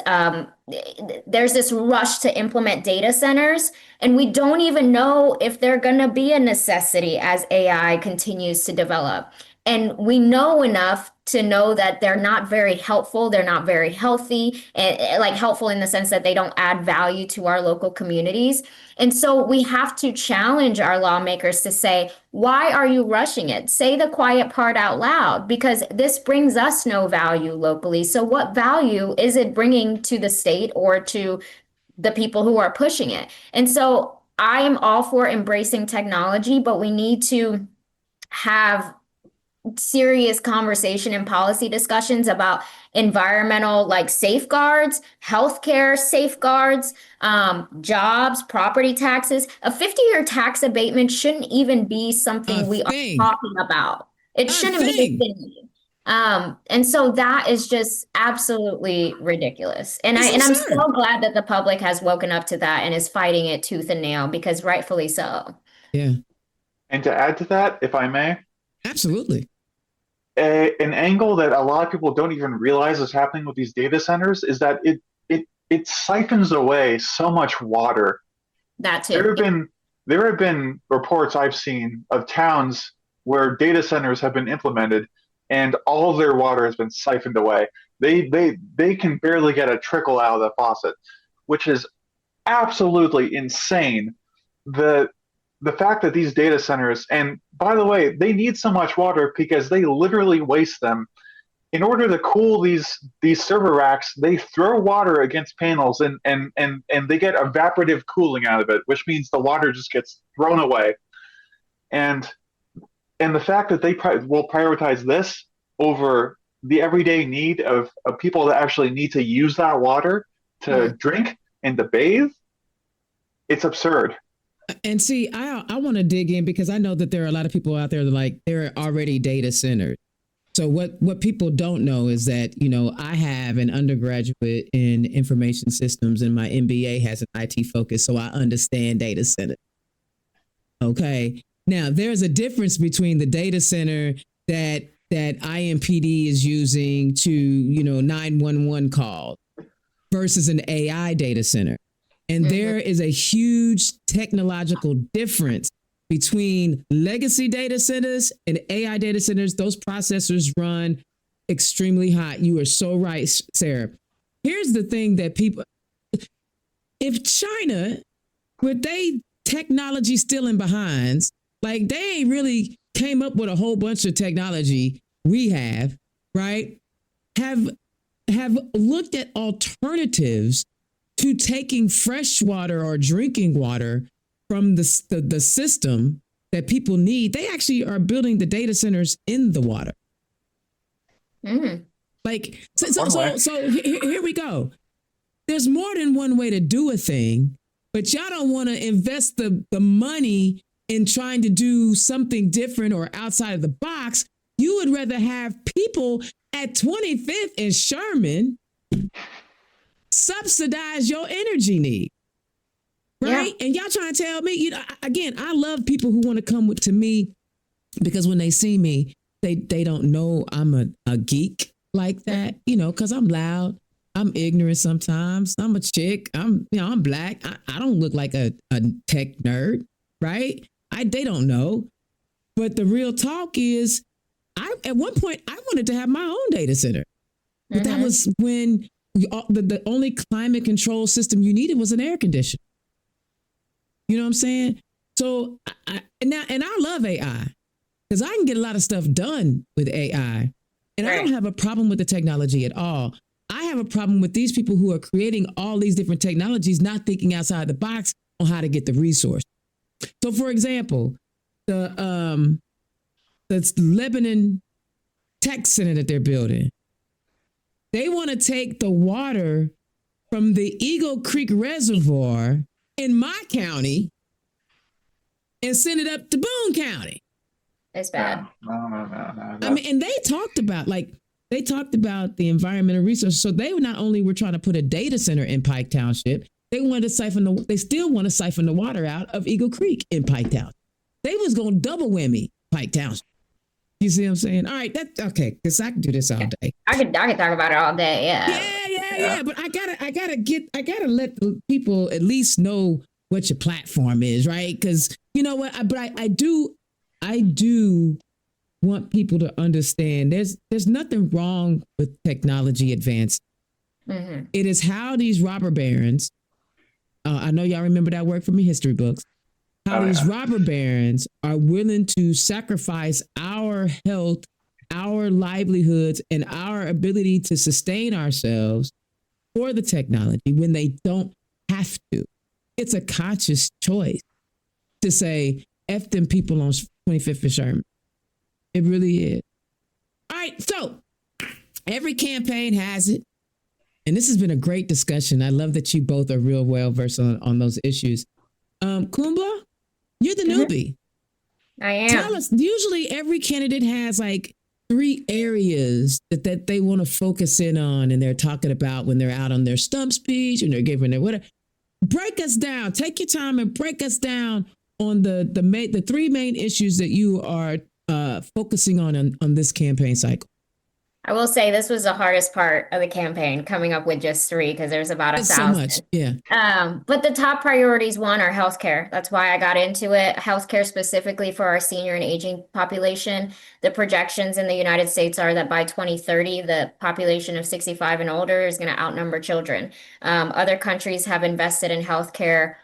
rush to implement data centers, and we don't even know if they're going to be a necessity as AI continues to develop. And we know enough to know that they're not very helpful. They're not very healthy, and like helpful in the sense that they don't add value to our local communities. And so we have to challenge our lawmakers to say, why are you rushing it? Say the quiet part out loud, because this brings us no value locally. So what value is it bringing to the state or to the people who are pushing it? And so I am all for embracing technology, but we need to have serious conversation and policy discussions about environmental like safeguards, healthcare safeguards, jobs, property taxes. A 50-year tax abatement shouldn't even be something we are talking about. It shouldn't be a thing. And so that is just absolutely ridiculous. And I'm so glad that the public has woken up to that and is fighting it tooth and nail, because rightfully so. Yeah. And to add to that, if I may. Absolutely. An angle that a lot of people don't even realize is happening with these data centers is that it siphons away so much water. That too. There have been reports I've seen of towns where data centers have been implemented and all of their water has been siphoned away. They can barely get a trickle out of the faucet, which is absolutely insane. The fact that these data centers, and by the way, they need so much water because they literally waste them. In order to cool these server racks, they throw water against panels and they get evaporative cooling out of it, which means the water just gets thrown away. And the fact that they will prioritize this over the everyday need of people that actually need to use that water to drink and to bathe, it's absurd. And see, I want to dig in because I know that there are a lot of people out there that like they're already data centered. So what people don't know is that, you know, I have an undergraduate in information systems and my MBA has an IT focus. So I understand data center. Okay. Now there's a difference between the data center that IMPD is using to, you know, 911 calls versus an AI data center. And there is a huge technological difference between legacy data centers and AI data centers. Those processors run extremely hot. You are so right, Sarah. Here's the thing that if China, with they technology still in behinds, like they ain't really came up with a whole bunch of technology we have, right? Have looked at alternatives to taking fresh water or drinking water from the system that people need. They actually are building the data centers in the water. Like, so here we go. There's more than one way to do a thing, but y'all don't want to invest the money in trying to do something different or outside of the box. You would rather have people at 25th and Sherman subsidize your energy need, right? Yeah. And y'all trying to tell me, you know, again, I love people who want to come to me because when they see me, they don't know I'm a geek like that, you know, because I'm loud, I'm ignorant sometimes, I'm a chick, I'm black, I don't look like a tech nerd, right? They don't know, but the real talk is, at one point I wanted to have my own data center, but that was when the only climate control system you needed was an air conditioner. You know what I'm saying? So I love AI because I can get a lot of stuff done with AI, and I don't have a problem with the technology at all. I have a problem with these people who are creating all these different technologies, not thinking outside the box on how to get the resource. So, for example, the Lebanon tech center that they're building. They want to take the water from the Eagle Creek Reservoir in my county and send it up to Boone County. It's bad. No. I mean, and they talked about the environmental resources. So they not only were trying to put a data center in Pike Township, they still want to siphon the water out of Eagle Creek in Pike Township. They was going to double whammy Pike Township. You see what I'm saying? All right, that's okay, because I can do this all day. I could talk about it all day. Yeah. But I gotta let the people at least know what your platform is, right? Because you know what? I do want people to understand there's nothing wrong with technology advance. Mm-hmm. It is how these robber barons, I know y'all remember that word from your history books, how these robber barons are willing to sacrifice our health, our livelihoods, and our ability to sustain ourselves for the technology when they don't have to. It's a conscious choice to say, F them people on 25th and Sherman. It really is. All right, so every campaign has it. And this has been a great discussion. I love that you both are real well versed on those issues. Coumba, you're the newbie. I am. Tell us, usually every candidate has like 3 areas that they want to focus in on and they're talking about when they're out on their stump speech and they're giving their whatever. Break us down. Take your time and break us down on the 3 main issues that you are focusing on this campaign cycle. I will say this was the hardest part of the campaign, coming up with just 3 because there's about 1,000. So much, yeah. But the top priorities, one, are healthcare. That's why I got into it. Healthcare specifically for our senior and aging population. The projections in the United States are that by 2030, the population of 65 and older is going to outnumber children. Other countries have invested in healthcare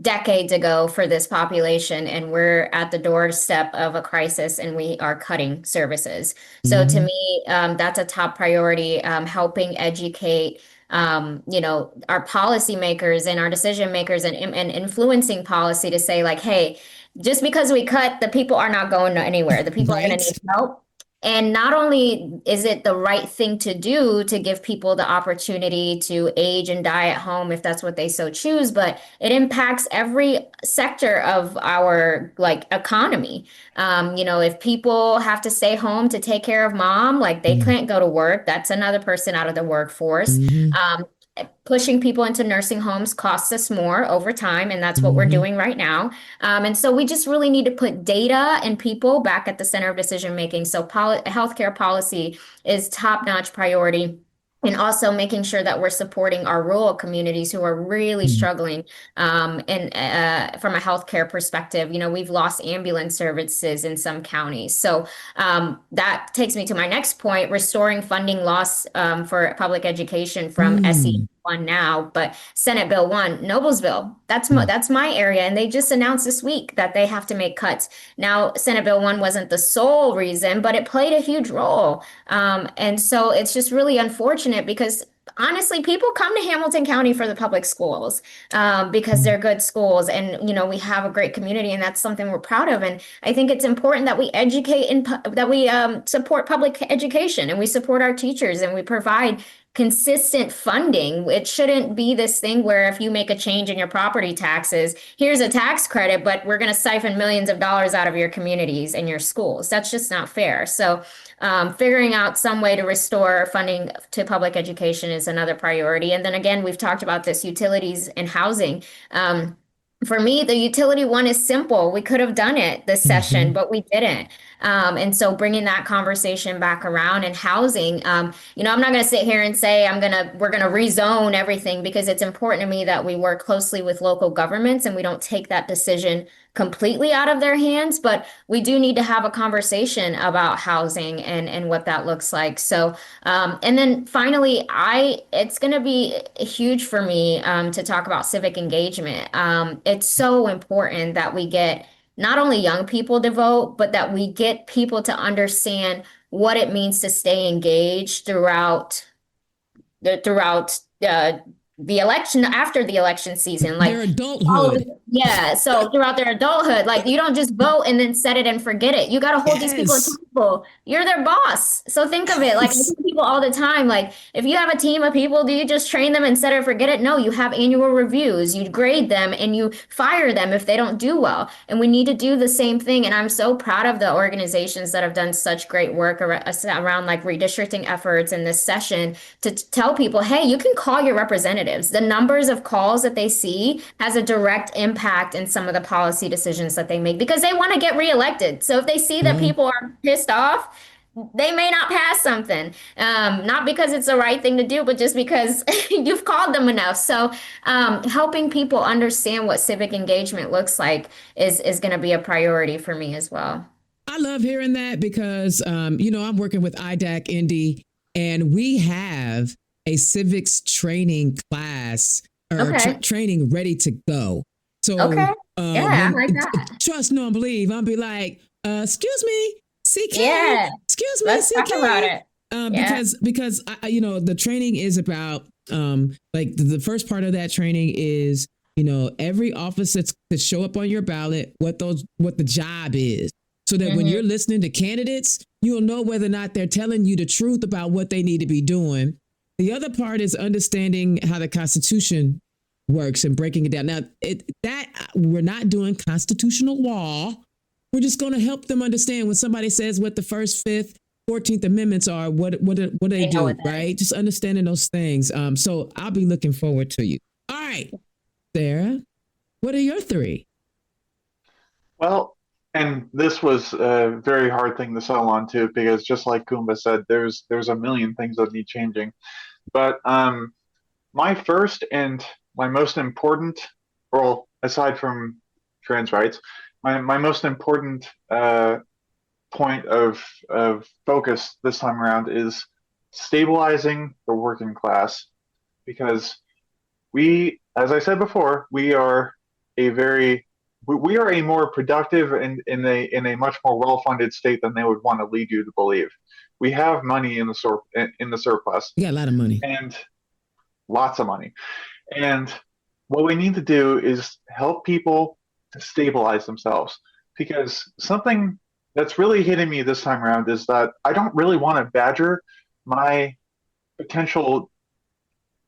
decades ago for this population, and we're at the doorstep of a crisis and we are cutting services. So to me, that's a top priority, helping educate our policymakers and our decision makers and influencing policy to say like, hey, just because we cut, the people are not going anywhere. The people are going to need help. And not only is it the right thing to do to give people the opportunity to age and die at home if that's what they so choose, but it impacts every sector of our economy. If people have to stay home to take care of mom, like they can't go to work, that's another person out of the workforce. Pushing people into nursing homes costs us more over time, and that's what we're doing right now. And so we just really need to put data and people back at the center of decision making. So healthcare policy is top-notch priority. And also making sure that we're supporting our rural communities who are really struggling from a healthcare perspective. We've lost ambulance services in some counties. So that takes me to my next point, restoring funding loss for public education from SE 1 now, but Senate Bill 1, Noblesville, that's my area. And they just announced this week that they have to make cuts. Now, Senate Bill 1 wasn't the sole reason, but it played a huge role. And so it's just really unfortunate because honestly, people come to Hamilton County for the public schools because they're good schools. And, we have a great community and that's something we're proud of. And I think it's important that we educate and that we support public education and we support our teachers and we provide consistent funding. It shouldn't be this thing where if you make a change in your property taxes, here's a tax credit, but we're going to siphon millions of dollars out of your communities and your schools. That's just not fair. So figuring out some way to restore funding to public education is another priority. And then again, we've talked about this, utilities and housing. For me, the utility one is simple. We could have done it this session, but we didn't. And so bringing that conversation back around and housing, I'm not going to sit here and say we're going to rezone everything because it's important to me that we work closely with local governments and we don't take that decision completely out of their hands, but we do need to have a conversation about housing and what that looks like. So, and then finally, it's going to be huge for me to talk about civic engagement. It's so important that we get not only young people to vote, but that we get people to understand what it means to stay engaged throughout the election, after the election season, like their adulthood. So throughout their adulthood, like you don't just vote and then set it and forget it. You got to hold these people accountable. You're their boss. So think of it like I tell people all the time, like if you have a team of people, do you just train them and set it and forget it? No, you have annual reviews, you grade them and you fire them if they don't do well. And we need to do the same thing. And I'm so proud of the organizations that have done such great work around like redistricting efforts in this session to tell people, hey, you can call your representatives. The numbers of calls that they see has a direct impact impact in some of the policy decisions that they make because they want to get reelected. So if they see that people are pissed off, they may not pass something. Not because it's the right thing to do, but just because you've called them enough. So helping people understand what civic engagement looks like is going to be a priority for me as well. I love hearing that because, I'm working with IDAC Indy, and we have a civics training class or training ready to go. So, I like that. Trust, no, believe. I'll be like, excuse me, CK. Yeah. Excuse me, Let's CK. talk about it. Because the training is about like the first part of that training is every office that's to show up on your ballot, what the job is, so that when you're listening to candidates, you'll know whether or not they're telling you the truth about what they need to be doing. The other part is understanding how the Constitution works and breaking it down. Now, that we're not doing constitutional law. We're just going to help them understand when somebody says what the First, Fifth, 14th Amendments are, what they do, right? Just understanding those things. So I'll be looking forward to you. All right, Sarah, what are your three? Well, and this was a very hard thing to settle on too, because just like Coumba said, there's a million things that need changing. But my first and my most important, well, aside from trans rights, my most important point of focus this time around is stabilizing the working class, because we, as I said before, we are a more productive and in a much more well-funded state than they would want to lead you to believe. We have money in the surplus. You got a lot of money. And lots of money. And what we need to do is help people to stabilize themselves, because something that's really hitting me this time around is that I don't really want to badger my potential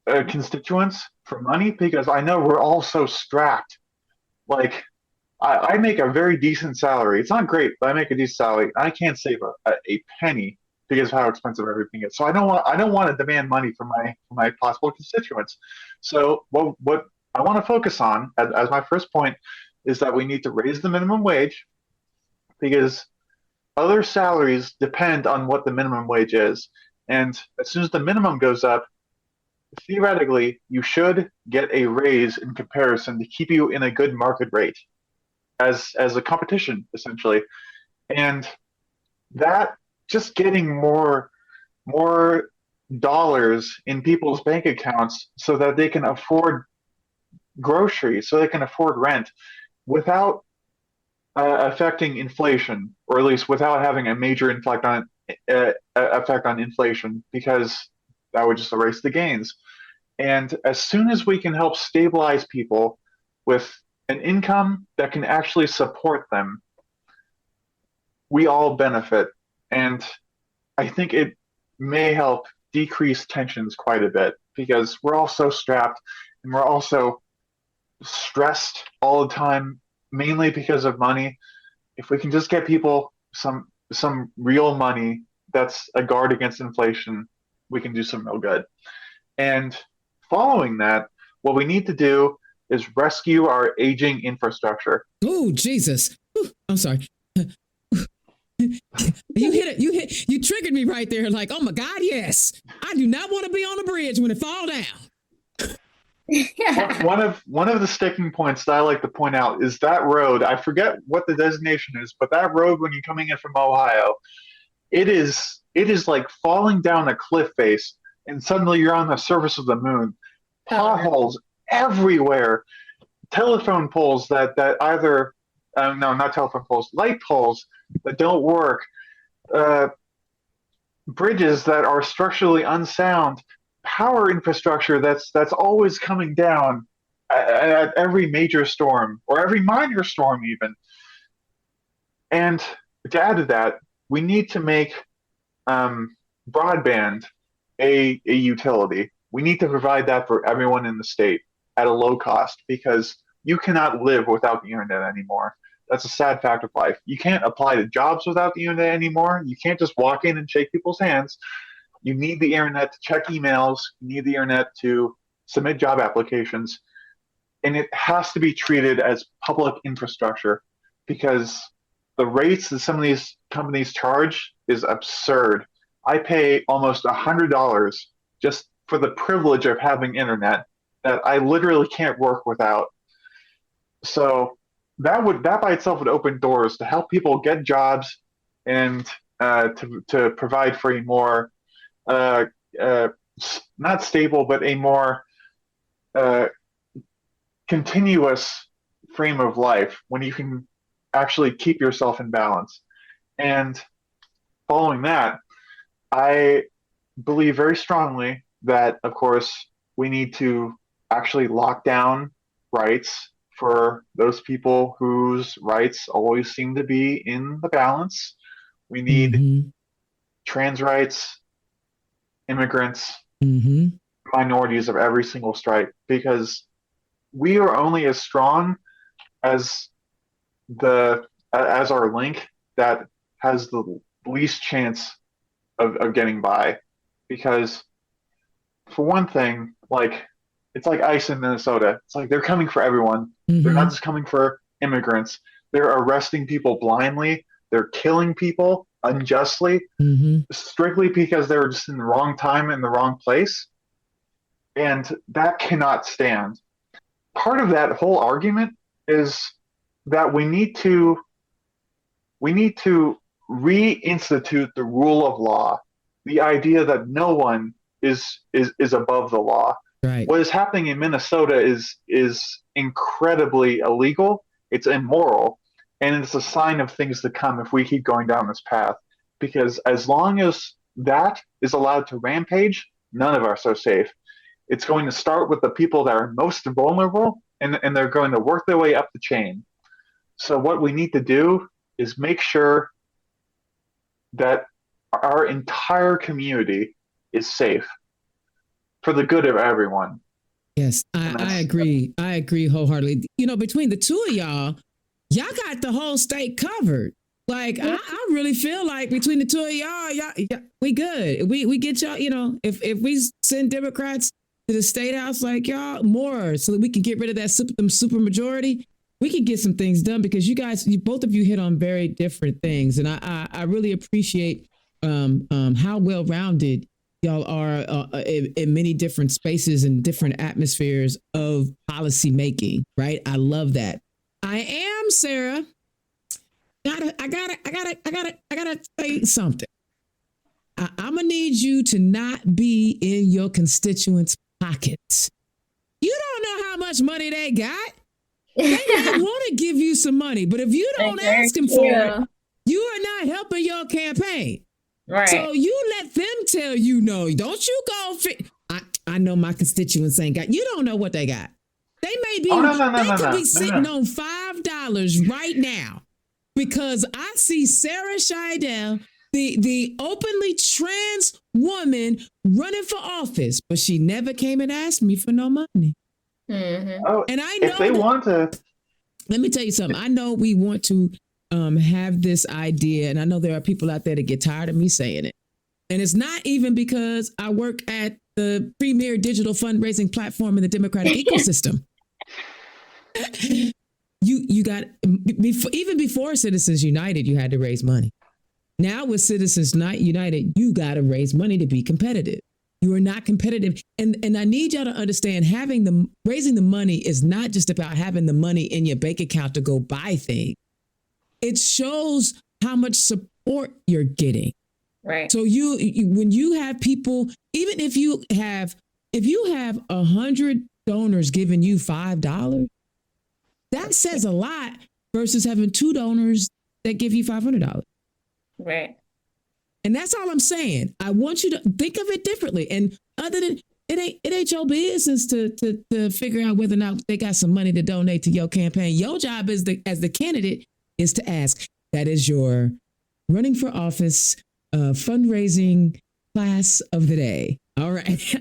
constituents for money, because I know we're all so strapped. Like, I make a very decent salary. It's not great, but I make a decent salary. I can't save a penny because of how expensive everything is. So I don't want to demand money from my possible constituents. So what I want to focus on as my first point is that we need to raise the minimum wage, because other salaries depend on what the minimum wage is. And as soon as the minimum goes up, theoretically, you should get a raise in comparison to keep you in a good market rate as a competition, essentially. And that just getting more dollars in people's bank accounts so that they can afford groceries, so they can afford rent without affecting inflation, or at least without having a major effect on inflation, because that would just erase the gains. And as soon as we can help stabilize people with an income that can actually support them, we all benefit. And I think it may help decrease tensions quite a bit, because we're all so strapped and we're also stressed all the time, mainly because of money. If we can just get people some real money that's a guard against inflation, we can do some real good. And following that, what we need to do is rescue our aging infrastructure. Oh, Jesus. Ooh, I'm sorry. You triggered me right there. Like, oh my God, yes. I do not want to be on the bridge when it fall down. Yeah. One of the sticking points that I like to point out is that road. I forget what the designation is, but that road, when you're coming in from Ohio, it is like falling down a cliff face, and suddenly you're on the surface of the moon. Potholes everywhere. Telephone poles that either no, not telephone poles, light poles that don't work. Bridges that are structurally unsound. Power infrastructure that's always coming down at every major storm, or every minor storm even. And to add to that, we need to make broadband a utility. We need to provide that for everyone in the state at a low cost, because you cannot live without the internet anymore. That's a sad fact of life. You can't apply to jobs without the internet anymore. You can't just walk in and shake people's hands. You need the internet to check emails. You need the internet to submit job applications. and it has to be treated as public infrastructure, because the rates that some of these companies charge is absurd. I pay almost $100 just for the privilege of having internet that I literally can't work without. So that by itself would open doors to help people get jobs, and to provide for a more uh, uh, not stable, but a more uh, continuous frame of life when you can actually keep yourself in balance. And following that, I believe very strongly that, of course, we need to actually lock down rights for those people whose rights always seem to be in the balance. We need Mm-hmm. trans rights, immigrants, Mm-hmm. minorities of every single stripe, because we are only as strong as as our link that has the least chance of getting by. Because for one thing, like, it's like ICE in Minnesota. It's like they're coming for everyone. They're Mm-hmm. not just coming for immigrants. They're arresting people blindly. They're killing people unjustly, Mm-hmm. strictly because they were just in the wrong time in the wrong place. And that cannot stand. Part of that whole argument is that we need to reinstitute the rule of law, the idea that no one is above the law. Right. What is happening in Minnesota is incredibly illegal. It's immoral, and it's a sign of things to come if we keep going down this path. Because as long as that is allowed to rampage, none of us are safe. It's going to start with the people that are most vulnerable, and they're going to work their way up the chain. So what we need to do is make sure that our entire community is safe for the good of everyone. Yes, I agree. I agree wholeheartedly. You know, between the two of y'all got the whole state covered. Like, I really feel like between the two of y'all, we good. We get y'all, you know, if we send Democrats to the state house, like, y'all, more so that we can get rid of that super majority, we can get some things done, because both of you hit on very different things. And I really appreciate how well-rounded y'all are in many different spaces and different atmospheres of policy making, right? I love that. I am, Sarah. I gotta say something. I'm gonna need you to not be in your constituents' pockets. You don't know how much money they got. They may want to give you some money, but if you don't ask them for it, you are not helping your campaign. Right. So you let them tell you no. Don't you go. I know my constituents ain't got. You don't know what they got. They may be. They could be sitting on $5 right now, because I see Sarah Shydale, the openly trans woman, running for office, but she never came and asked me for no money. Mm-hmm. Oh, and I know if they want to. Let me tell you something. I know we want to have this idea, and I know there are people out there that get tired of me saying it. And it's not even because I work at the premier digital fundraising platform in the Democratic ecosystem. You got, even before Citizens United, you had to raise money. Now with Citizens United, you got to raise money to be competitive. You are not competitive. And I need y'all to understand, raising the money is not just about having the money in your bank account to go buy things. It shows how much support you're getting. Right. So when you have people, even if you have 100 donors giving you $5, that says a lot versus having 2 donors that give you $500. Right. And that's all I'm saying. I want you to think of it differently. And other than it ain't your business to figure out whether or not they got some money to donate to your campaign. Your job as the candidate is to ask. That is your running for office fundraising class of the day. All right.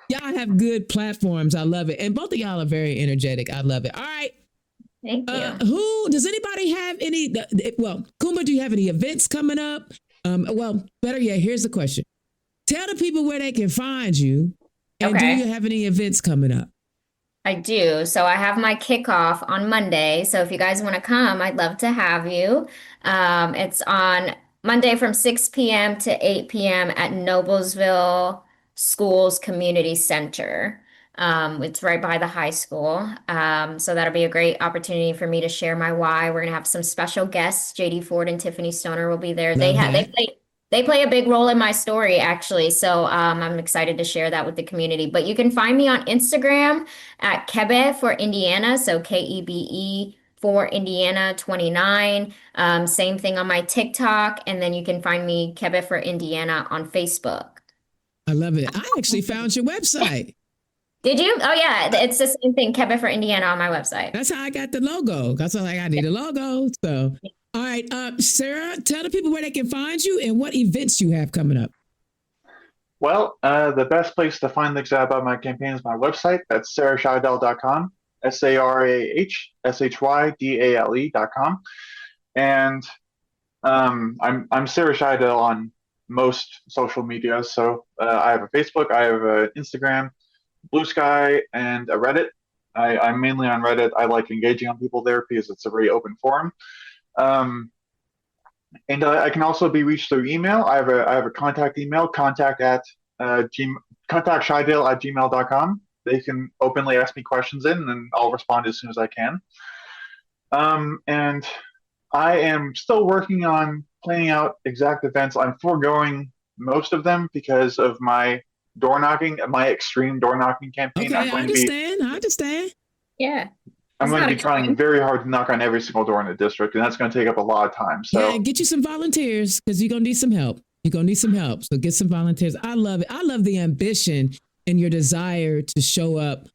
Y'all have good platforms. I love it. And both of y'all are very energetic. I love it. All right. Thank you. Does anybody have any, Coumba, do you have any events coming up? Better yet, here's the question. Tell the people where they can find you. And do you have any events coming up? I do. So I have my kickoff on Monday. So if you guys want to come, I'd love to have you. It's on Monday from 6 p.m. to 8 p.m. at Noblesville Schools Community Center. It's right by the high school. So that'll be a great opportunity for me to share my why. We're gonna have some special guests. JD Ford and Tiffany Stoner will be there. Love that. They play a big role in my story, actually. So I'm excited to share that with the community. But you can find me on Instagram at Kebe for Indiana. So Kebe for Indiana 29. Same thing on my TikTok. And then you can find me Kebe for Indiana on Facebook. I love it. I actually found your website. Did you? Oh, yeah. It's the same thing, Kebe for Indiana on my website. That's how I got the logo. That's all I need a logo. So, all right, Sarah, tell the people where they can find you and what events you have coming up. Well, the best place to find links about my campaign is my website. That's sarahshydale.com, SarahShydale.com. And I'm Sarah Shydale on most social media. So I have a Facebook, I have an Instagram, Blue Sky, and a Reddit. I'm mainly on Reddit. I like engaging on people there because it's a very open forum. And I can also be reached through email. I have a contact email, contact@shydale@gmail.com. They can openly ask me questions and I'll respond as soon as I can. And I am still working on planning out exact events. I'm foregoing most of them because of my extreme door knocking campaign. Okay, I understand. Yeah. I'm going to be trying very hard to knock on every single door in the district, and that's going to take up a lot of time. So yeah, get you some volunteers because you're going to need some help. So get some volunteers. I love it. I love the ambition and your desire to show up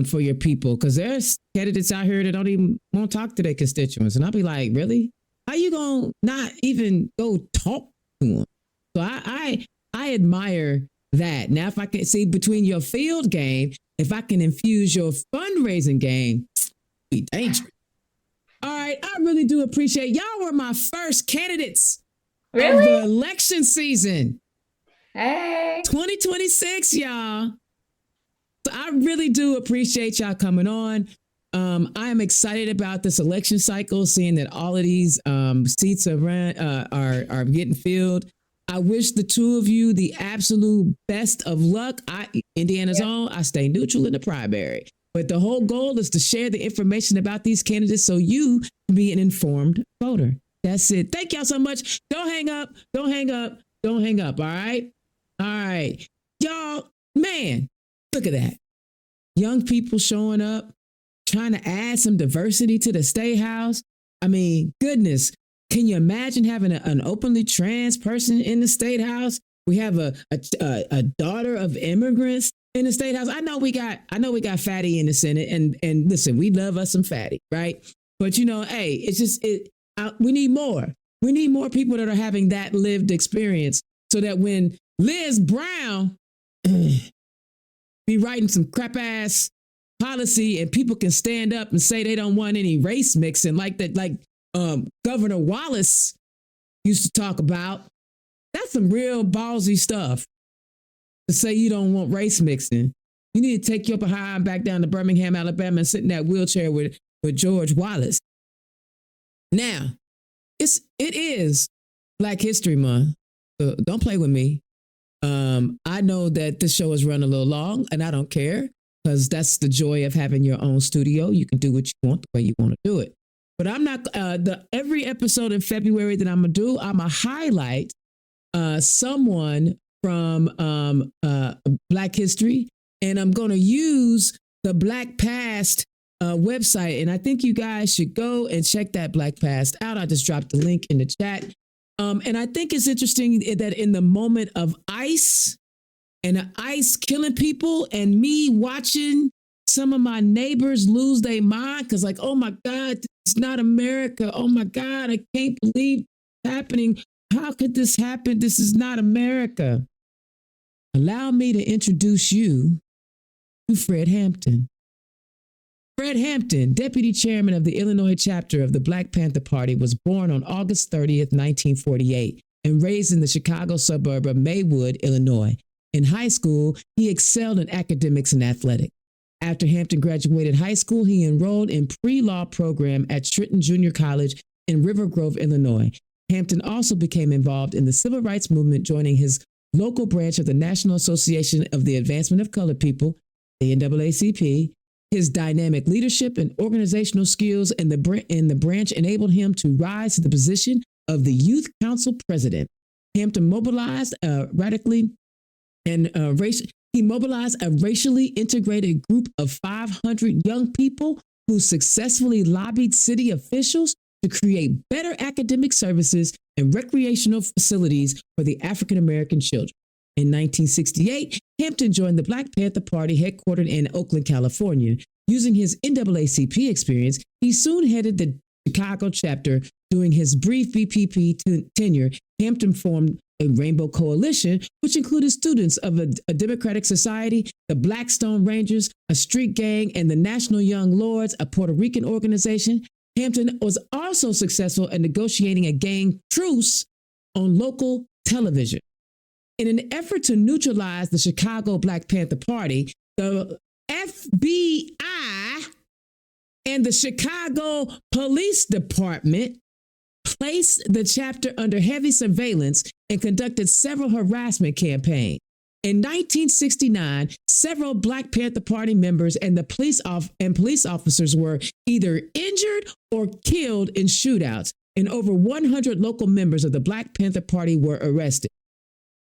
for your people, because there's candidates out here that don't even want to talk to their constituents. And I'll be like, really? How you going to not even go talk to them? So I admire that. Now, if I can see between your field game, if I can infuse your fundraising game, be dangerous. All right, I really do appreciate y'all were my first candidates of the election season. Hey. 2026, y'all. So I really do appreciate y'all coming on. I am excited about this election cycle, seeing that all of these seats are getting filled. I wish the two of you the absolute best of luck. Indiana's own. I stay neutral in the primary. But the whole goal is to share the information about these candidates so you can be an informed voter. That's it. Thank y'all so much. Don't hang up. All right. All right. Y'all, man, look at that. Young people showing up, trying to add some diversity to the state house. I mean, goodness, can you imagine having an openly trans person in the state house? We have a daughter of immigrants in the state house. I know we got Fatty in the Senate, and listen, we love us some Fatty, right? But hey, it's just we need more. We need more people that are having that lived experience, so that when Liz Brown be writing some crap ass policy and people can stand up and say they don't want any race mixing like that, like Governor Wallace used to talk about. That's some real ballsy stuff. To say you don't want race mixing. You need to take you up a high and back down to Birmingham, Alabama, and sit in that wheelchair with George Wallace. Now, it is Black History Month, so don't play with me. I know that this show is run a little long, and I don't care, because that's the joy of having your own studio. You can do what you want the way you want to do it. But I'm not every episode in February that I'm gonna do, I'm gonna highlight someone from Black history, and I'm going to use the Black Past website, and I think you guys should go and check that Black Past out. I just dropped the link in the chat, and I think it's interesting that in the moment of ICE and ICE killing people, and me watching some of my neighbors lose their mind because, like, oh my God, it's not America. Oh my God, I can't believe it's happening. How could this happen? This is not America. Allow me to introduce you to Fred Hampton. Fred Hampton, deputy chairman of the Illinois chapter of the Black Panther Party, was born on August 30th, 1948, and raised in the Chicago suburb of Maywood, Illinois. In high school, he excelled in academics and athletics. After Hampton graduated high school, he enrolled in pre-law program at Trenton Junior College in River Grove, Illinois. Hampton also became involved in the civil rights movement, joining his local branch of the National Association of the Advancement of Colored People, the NAACP. His dynamic leadership and organizational skills in the branch enabled him to rise to the position of the Youth Council president. Hampton mobilized he mobilized a racially integrated group of 500 young people who successfully lobbied city officials to create better academic services and recreational facilities for the African American children. In 1968, Hampton joined the Black Panther Party headquartered in Oakland, California. Using his NAACP experience, he soon headed the Chicago chapter. During his brief BPP tenure, Hampton formed a Rainbow Coalition, which included students of a Democratic Society, the Blackstone Rangers, a street gang, and the National Young Lords, a Puerto Rican organization. Hampton was also successful in negotiating a gang truce on local television. In an effort to neutralize the Chicago Black Panther Party, the FBI and the Chicago Police Department placed the chapter under heavy surveillance and conducted several harassment campaigns. In 1969, several Black Panther Party members and police officers were either injured or killed in shootouts, and over 100 local members of the Black Panther Party were arrested.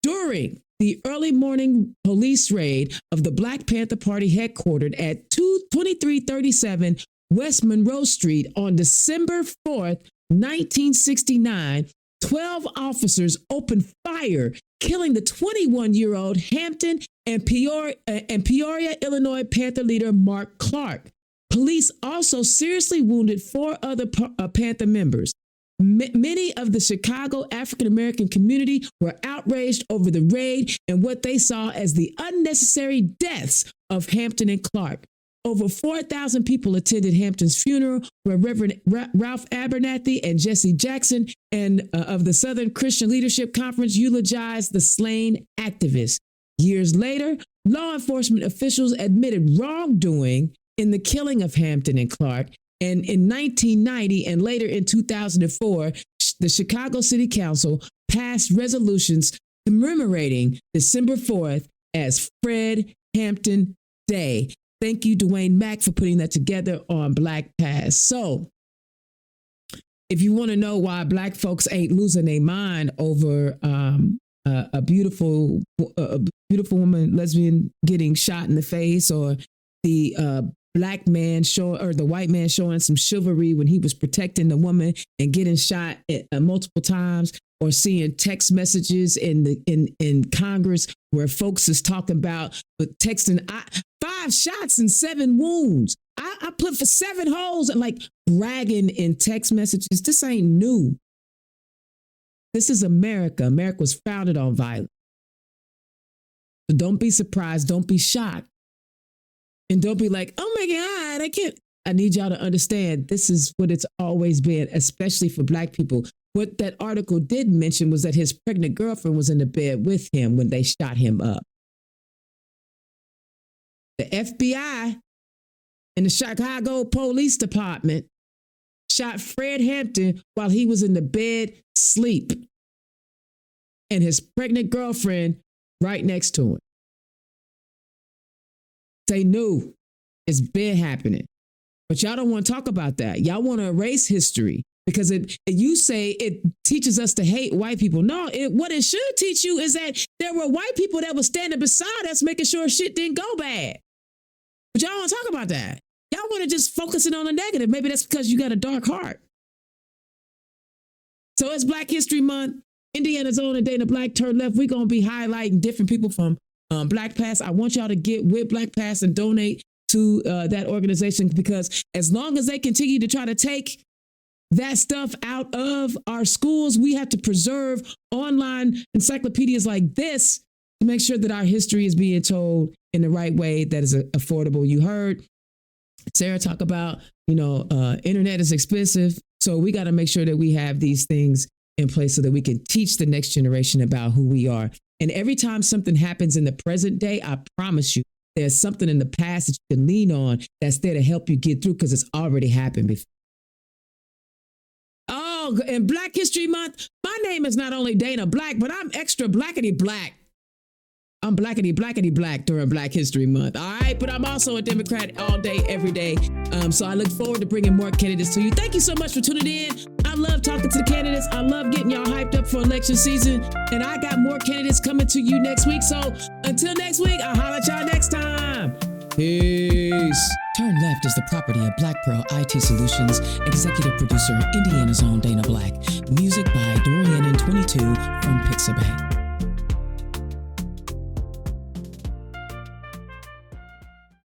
During the early morning police raid of the Black Panther Party headquartered at 2337 West Monroe Street on December 4th, 1969, 12 officers opened fire, killing the 21-year-old Hampton and Peoria, Illinois Panther leader Mark Clark. Police also seriously wounded 4 other Panther members. Many of the Chicago African American community were outraged over the raid and what they saw as the unnecessary deaths of Hampton and Clark. Over 4,000 people attended Hampton's funeral, where Reverend Ralph Abernathy and Jesse Jackson of the Southern Christian Leadership Conference eulogized the slain activists. Years later, law enforcement officials admitted wrongdoing in the killing of Hampton and Clark. And in 1990 and later in 2004, the Chicago City Council passed resolutions commemorating December 4th as Fred Hampton Day. Thank you, Dwayne Mack, for putting that together on Black Past. So if you want to know why Black folks ain't losing their mind over a beautiful woman, lesbian, getting shot in the face, or the Black man the white man showing some chivalry when he was protecting the woman and getting shot multiple times, or seeing text messages in Congress where folks is talking about texting 5 shots and 7 wounds. I put for 7 holes, and like bragging in text messages. This ain't new. This is America. America was founded on violence. So don't be surprised. Don't be shocked. And don't be like, oh my God, I can't. I need y'all to understand this is what it's always been, especially for Black people. What that article did mention was that his pregnant girlfriend was in the bed with him when they shot him up. The FBI and the Chicago Police Department shot Fred Hampton while he was in the bed sleep, and his pregnant girlfriend right next to him. They knew it's been happening, but y'all don't want to talk about that. Y'all want to erase history because you say it teaches us to hate white people. No, what it should teach you is that there were white people that were standing beside us making sure shit didn't go bad. But y'all want to talk about that. Y'all want to just focus in on the negative. Maybe that's because you got a dark heart. So it's Black History Month. Indiana's own and Dana Black Turn Left. We're going to be highlighting different people from Black Past. I want y'all to get with Black Past and donate to that organization, because as long as they continue to try to take that stuff out of our schools, we have to preserve online encyclopedias like this to make sure that our history is being told in the right way that is affordable. You heard Sarah talk about, internet is expensive. So we got to make sure that we have these things in place so that we can teach the next generation about who we are. And every time something happens in the present day, I promise you, there's something in the past that you can lean on that's there to help you get through because it's already happened before. Oh, and Black History Month, my name is not only Dana Black, but I'm extra blackety black. I'm blackety black during Black History Month. All right. But I'm also a Democrat all day, every day. So I look forward to bringing more candidates to you. Thank you so much for tuning in. I love talking to the candidates. I love getting y'all hyped up for election season. And I got more candidates coming to you next week. So until next week, I'll holler at y'all next time. Peace. Turn Left is the property of Black Pearl IT Solutions, executive producer, Indiana's own Dana Black. Music by Dorian and 22 from Pixabay.